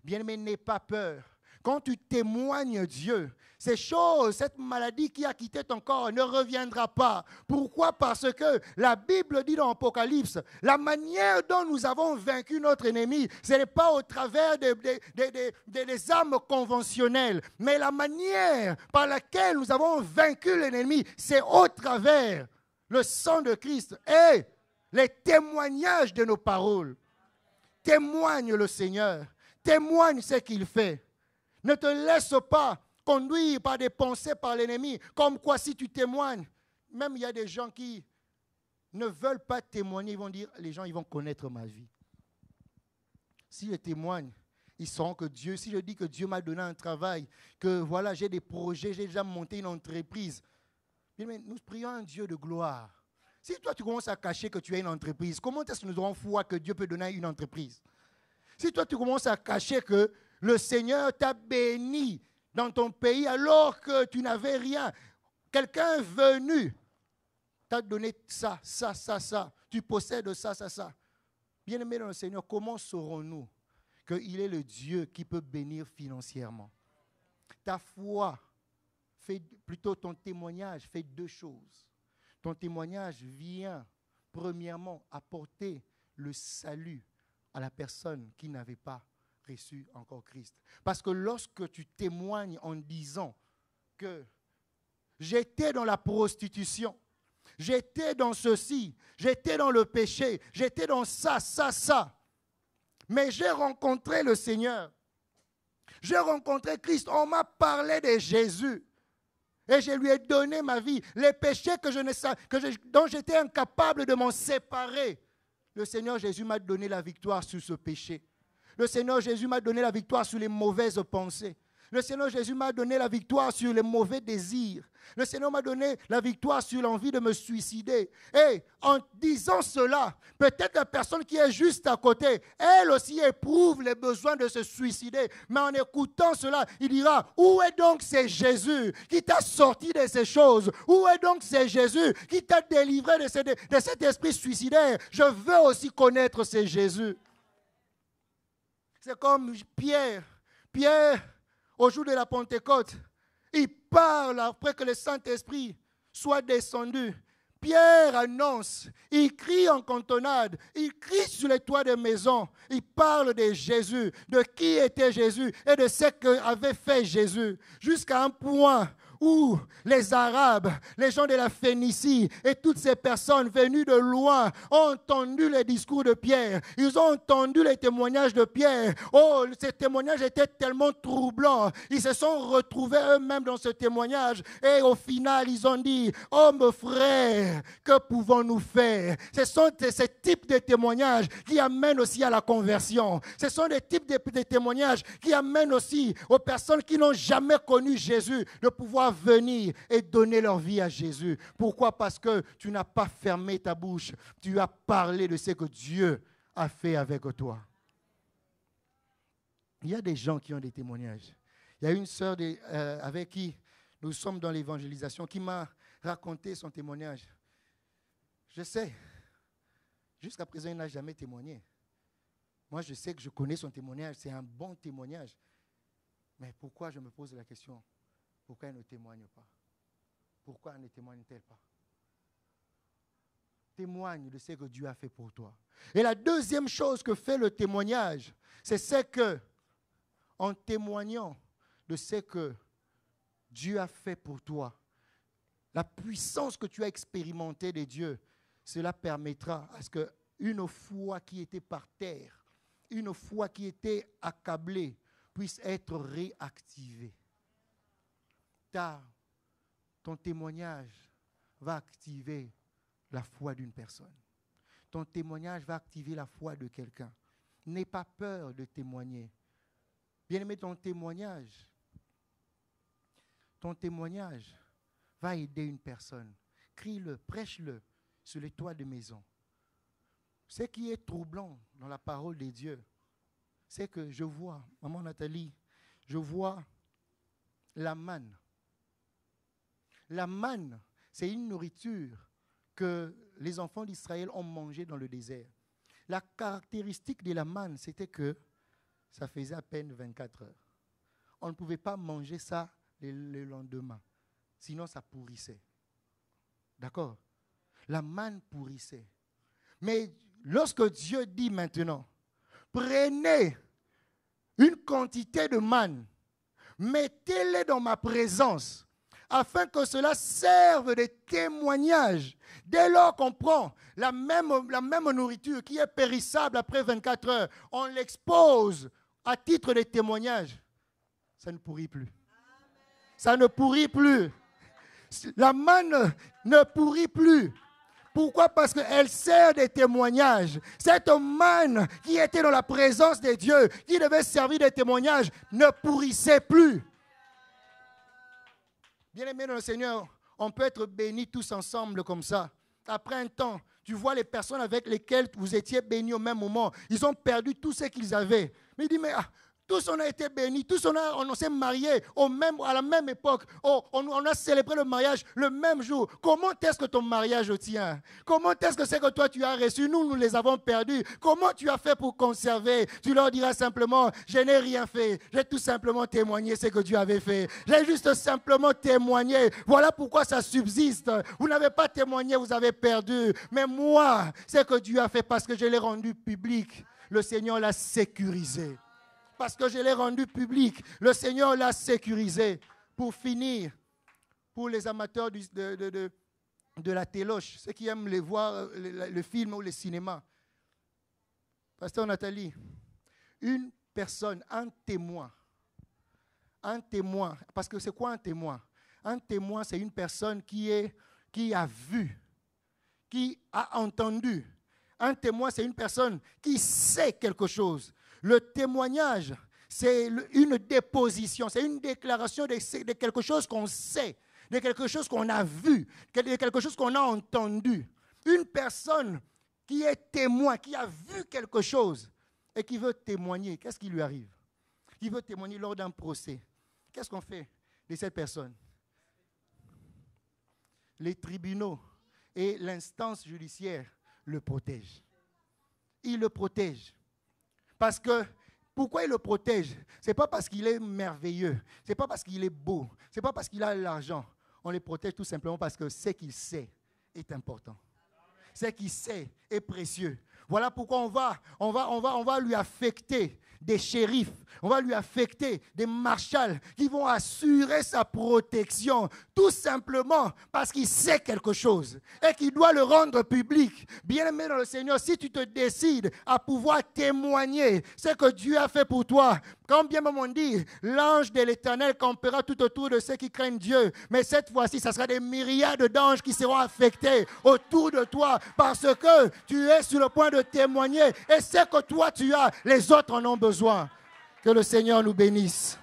Bien-aimé, n'aie pas peur. Quand tu témoignes Dieu, ces choses, cette maladie qui a quitté ton corps ne reviendra pas. Pourquoi? Parce que la Bible dit dans Apocalypse, la manière dont nous avons vaincu notre ennemi, ce n'est pas au travers des armes conventionnelles, mais la manière par laquelle nous avons vaincu l'ennemi, c'est au travers le sang de Christ et les témoignages de nos paroles. Témoigne le Seigneur, témoigne ce qu'il fait. Ne te laisse pas conduire par des pensées par l'ennemi, comme quoi si tu témoignes, même il y a des gens qui ne veulent pas témoigner, ils vont dire, les gens ils vont connaître ma vie. Si je témoigne, ils sauront que Dieu, si je dis que Dieu m'a donné un travail, que voilà, j'ai des projets, j'ai déjà monté une entreprise. Mais nous prions un Dieu de gloire. Si toi tu commences à cacher que tu as une entreprise, comment est-ce que nous aurons foi que Dieu peut donner une entreprise? Si toi tu commences à cacher que le Seigneur t'a béni dans ton pays alors que tu n'avais rien. Quelqu'un est venu, t'a donné ça. Tu possèdes ça. Bien-aimé dans le Seigneur, comment saurons-nous qu'il est le Dieu qui peut bénir financièrement? Ta foi, plutôt ton témoignage, fait deux choses. Ton témoignage vient, premièrement, apporter le salut à la personne qui n'avait pas reçu encore Christ. Parce que lorsque tu témoignes en disant que j'étais dans la prostitution, j'étais dans ceci, j'étais dans le péché, j'étais dans ça, mais j'ai rencontré le Seigneur, j'ai rencontré Christ, on m'a parlé de Jésus et je lui ai donné ma vie. Les péchés dont j'étais incapable de m'en séparer, le Seigneur Jésus m'a donné la victoire sur ce péché. Le Seigneur Jésus m'a donné la victoire sur les mauvaises pensées. Le Seigneur Jésus m'a donné la victoire sur les mauvais désirs. Le Seigneur m'a donné la victoire sur l'envie de me suicider. Et en disant cela, peut-être la personne qui est juste à côté, elle aussi éprouve les besoins de se suicider. Mais en écoutant cela, il dira, où est donc ce Jésus qui t'a sorti de ces choses? Où est donc ce Jésus qui t'a délivré de cet esprit suicidaire? Je veux aussi connaître ce Jésus. C'est comme Pierre, au jour de la Pentecôte, il parle après que le Saint-Esprit soit descendu. Pierre annonce, il crie en cantonade, il crie sur les toits des maisons, il parle de Jésus, de qui était Jésus et de ce qu'avait fait Jésus, jusqu'à un point où les Arabes, les gens de la Phénicie et toutes ces personnes venues de loin ont entendu les discours de Pierre. Ils ont entendu les témoignages de Pierre. Oh, ces témoignages étaient tellement troublants. Ils se sont retrouvés eux-mêmes dans ce témoignage et au final, ils ont dit, « Oh, mes frères, que pouvons-nous faire ?» Ce sont ces types de témoignages qui amènent aussi à la conversion. Ce sont des types de témoignages qui amènent aussi aux personnes qui n'ont jamais connu Jésus de pouvoir venir et donner leur vie à Jésus. Pourquoi? Parce que tu n'as pas fermé ta bouche. Tu as parlé de ce que Dieu a fait avec toi. Il y a des gens qui ont des témoignages. Il y a une sœur avec qui nous sommes dans l'évangélisation qui m'a raconté son témoignage. Je sais, jusqu'à présent, il n'a jamais témoigné. Moi, je sais que je connais son témoignage. C'est un bon témoignage. Mais pourquoi, je me pose la question, pourquoi elle ne témoigne pas? Pourquoi elle ne témoigne-t-elle pas? Témoigne de ce que Dieu a fait pour toi. Et la deuxième chose que fait le témoignage, c'est que, en témoignant de ce que Dieu a fait pour toi, la puissance que tu as expérimentée de Dieu, cela permettra à ce qu'une foi qui était par terre, une foi qui était accablée, puisse être réactivée. Car ton témoignage va activer la foi d'une personne. Ton témoignage va activer la foi de quelqu'un. N'aie pas peur de témoigner. Bien-aimé, ton témoignage va aider une personne. Crie-le, prêche-le sur les toits de maison. Ce qui est troublant dans la parole de Dieu, c'est que je vois, maman Nathalie, je vois la manne. La manne, c'est une nourriture que les enfants d'Israël ont mangée dans le désert. La caractéristique de la manne, c'était que ça faisait à peine 24 heures. On ne pouvait pas manger ça le lendemain, sinon ça pourrissait. D'accord? La manne pourrissait. Mais lorsque Dieu dit maintenant, prenez une quantité de manne, mettez-les dans ma présence, afin que cela serve de témoignage. Dès lors qu'on prend la même nourriture qui est périssable après 24 heures, on l'expose à titre de témoignage, ça ne pourrit plus. Ça ne pourrit plus. La manne ne pourrit plus. Pourquoi? Parce qu'elle sert de témoignage. Cette manne qui était dans la présence de Dieu, qui devait servir de témoignage, ne pourrissait plus. Bien-aimés dans le Seigneur, on peut être bénis tous ensemble comme ça. Après un temps, tu vois les personnes avec lesquelles vous étiez bénis au même moment. Ils ont perdu tout ce qu'ils avaient. Mais il dit, mais tous on a été bénis, tous on s'est mariés à la même époque. On a célébré le mariage le même jour. Comment est-ce que ton mariage tient? Comment est-ce que c'est que toi tu as reçu? Nous les avons perdus. Comment tu as fait pour conserver? Tu leur diras simplement, je n'ai rien fait. J'ai tout simplement témoigné ce que Dieu avait fait. J'ai juste simplement témoigné. Voilà pourquoi ça subsiste. Vous n'avez pas témoigné, vous avez perdu. Mais moi, c'est que Dieu a fait parce que je l'ai rendu public. Le Seigneur l'a sécurisé. Parce que je l'ai rendu public. Le Seigneur l'a sécurisé. Pour finir, pour les amateurs de la téloche, ceux qui aiment voir le film ou le cinéma, Pasteur Nathalie, une personne, un témoin, parce que c'est quoi un témoin? Un témoin, c'est une personne qui a vu, qui a entendu. Un témoin, c'est une personne qui sait quelque chose. Le témoignage, c'est une déposition, c'est une déclaration de quelque chose qu'on sait, de quelque chose qu'on a vu, de quelque chose qu'on a entendu. Une personne qui est témoin, qui a vu quelque chose et qui veut témoigner, qu'est-ce qui lui arrive? Qui veut témoigner lors d'un procès. Qu'est-ce qu'on fait de cette personne? Les tribunaux et l'instance judiciaire le protègent. Ils le protègent. Parce que, pourquoi il le protège? Ce n'est pas parce qu'il est merveilleux, ce n'est pas parce qu'il est beau, ce n'est pas parce qu'il a l'argent. On le protège tout simplement parce que ce qu'il sait est important. Ce qu'il sait est précieux. Voilà pourquoi on va lui affecter des shérifs, on va lui affecter des marshals qui vont assurer sa protection, tout simplement parce qu'il sait quelque chose et qu'il doit le rendre public. Bien-aimé dans le Seigneur, si tu te décides à pouvoir témoigner ce que Dieu a fait pour toi, comme bien même on dit, l'ange de l'Éternel campera tout autour de ceux qui craignent Dieu. Mais cette fois-ci, ça sera des myriades d'anges qui seront affectés autour de toi parce que tu es sur le point de témoigner. Et ce que toi tu as, les autres en ont besoin. Que le Seigneur nous bénisse.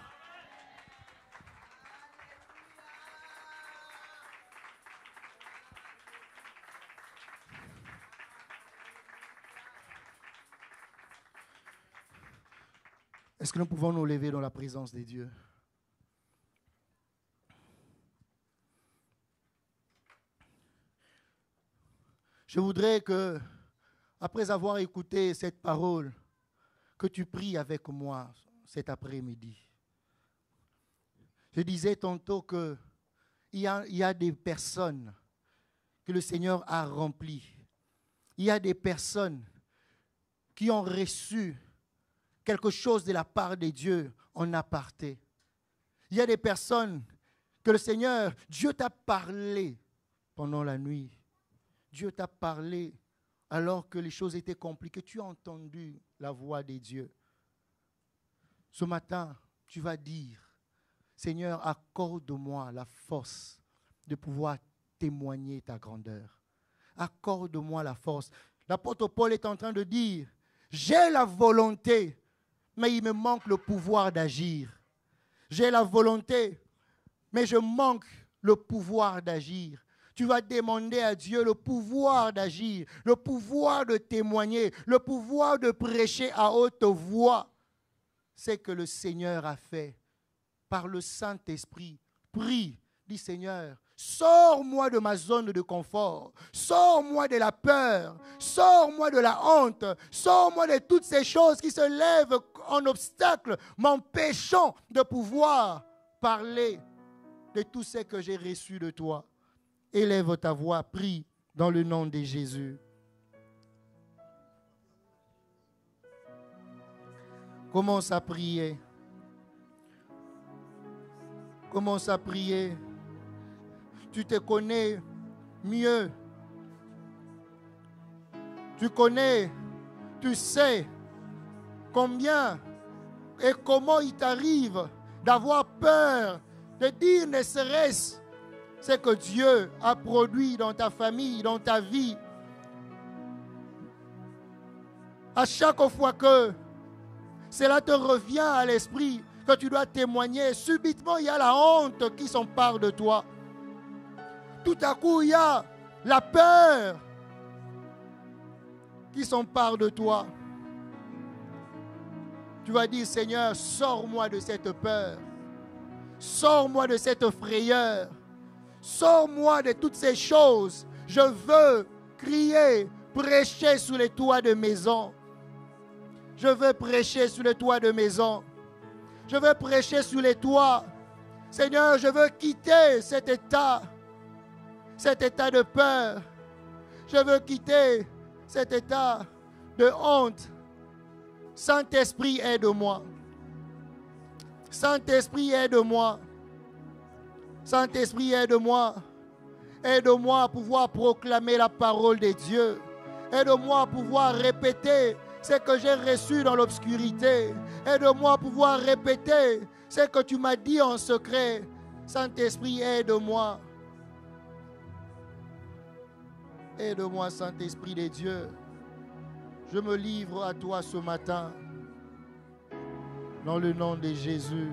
Est-ce que nous pouvons nous lever dans la présence de Dieu? Je voudrais que, après avoir écouté cette parole, que tu pries avec moi cet après-midi. Je disais tantôt qu'il y a des personnes que le Seigneur a remplies. Il y a des personnes qui ont reçu quelque chose de la part de Dieu en aparté. Il y a des personnes que le Seigneur, Dieu t'a parlé pendant la nuit. Dieu t'a parlé alors que les choses étaient compliquées. Tu as entendu la voix de Dieu. Ce matin, tu vas dire, Seigneur, accorde-moi la force de pouvoir témoigner ta grandeur. Accorde-moi la force. L'apôtre Paul est en train de dire, j'ai la volonté, mais il me manque le pouvoir d'agir. J'ai la volonté, mais je manque le pouvoir d'agir. Tu vas demander à Dieu le pouvoir d'agir, le pouvoir de témoigner, le pouvoir de prêcher à haute voix. C'est que le Seigneur a fait par le Saint-Esprit. Prie, dis Seigneur, sors-moi de ma zone de confort, sors-moi de la peur, sors-moi de la honte, sors-moi de toutes ces choses qui se lèvent en obstacle, m'empêchant de pouvoir parler de tout ce que j'ai reçu de toi. Élève ta voix, prie dans le nom de Jésus. Commence à prier. Commence à prier. Tu te connais mieux. Tu connais, tu sais combien et comment il t'arrive d'avoir peur, de dire ne serait-ce ce que Dieu a produit dans ta famille, dans ta vie. À chaque fois que cela te revient à l'esprit, que tu dois témoigner, subitement il y a la honte qui s'empare de toi. Tout à coup, il y a la peur qui s'empare de toi. Tu vas dire, Seigneur, sors-moi de cette peur. Sors-moi de cette frayeur. Sors-moi de toutes ces choses. Je veux crier, prêcher sous les toits de maison. Je veux prêcher sous les toits de maison. Je veux prêcher sous les toits. Seigneur, je veux quitter cet état de peur. Je veux quitter cet état de honte. Saint-Esprit, aide-moi. Saint-Esprit, aide-moi. Saint-Esprit, aide-moi. Aide-moi à pouvoir proclamer la parole de Dieu. Aide-moi à pouvoir répéter ce que j'ai reçu dans l'obscurité. Aide-moi à pouvoir répéter ce que tu m'as dit en secret. Saint-Esprit, aide-moi. Aide-moi, Saint-Esprit de Dieu. Je me livre à toi ce matin. Dans le nom de Jésus.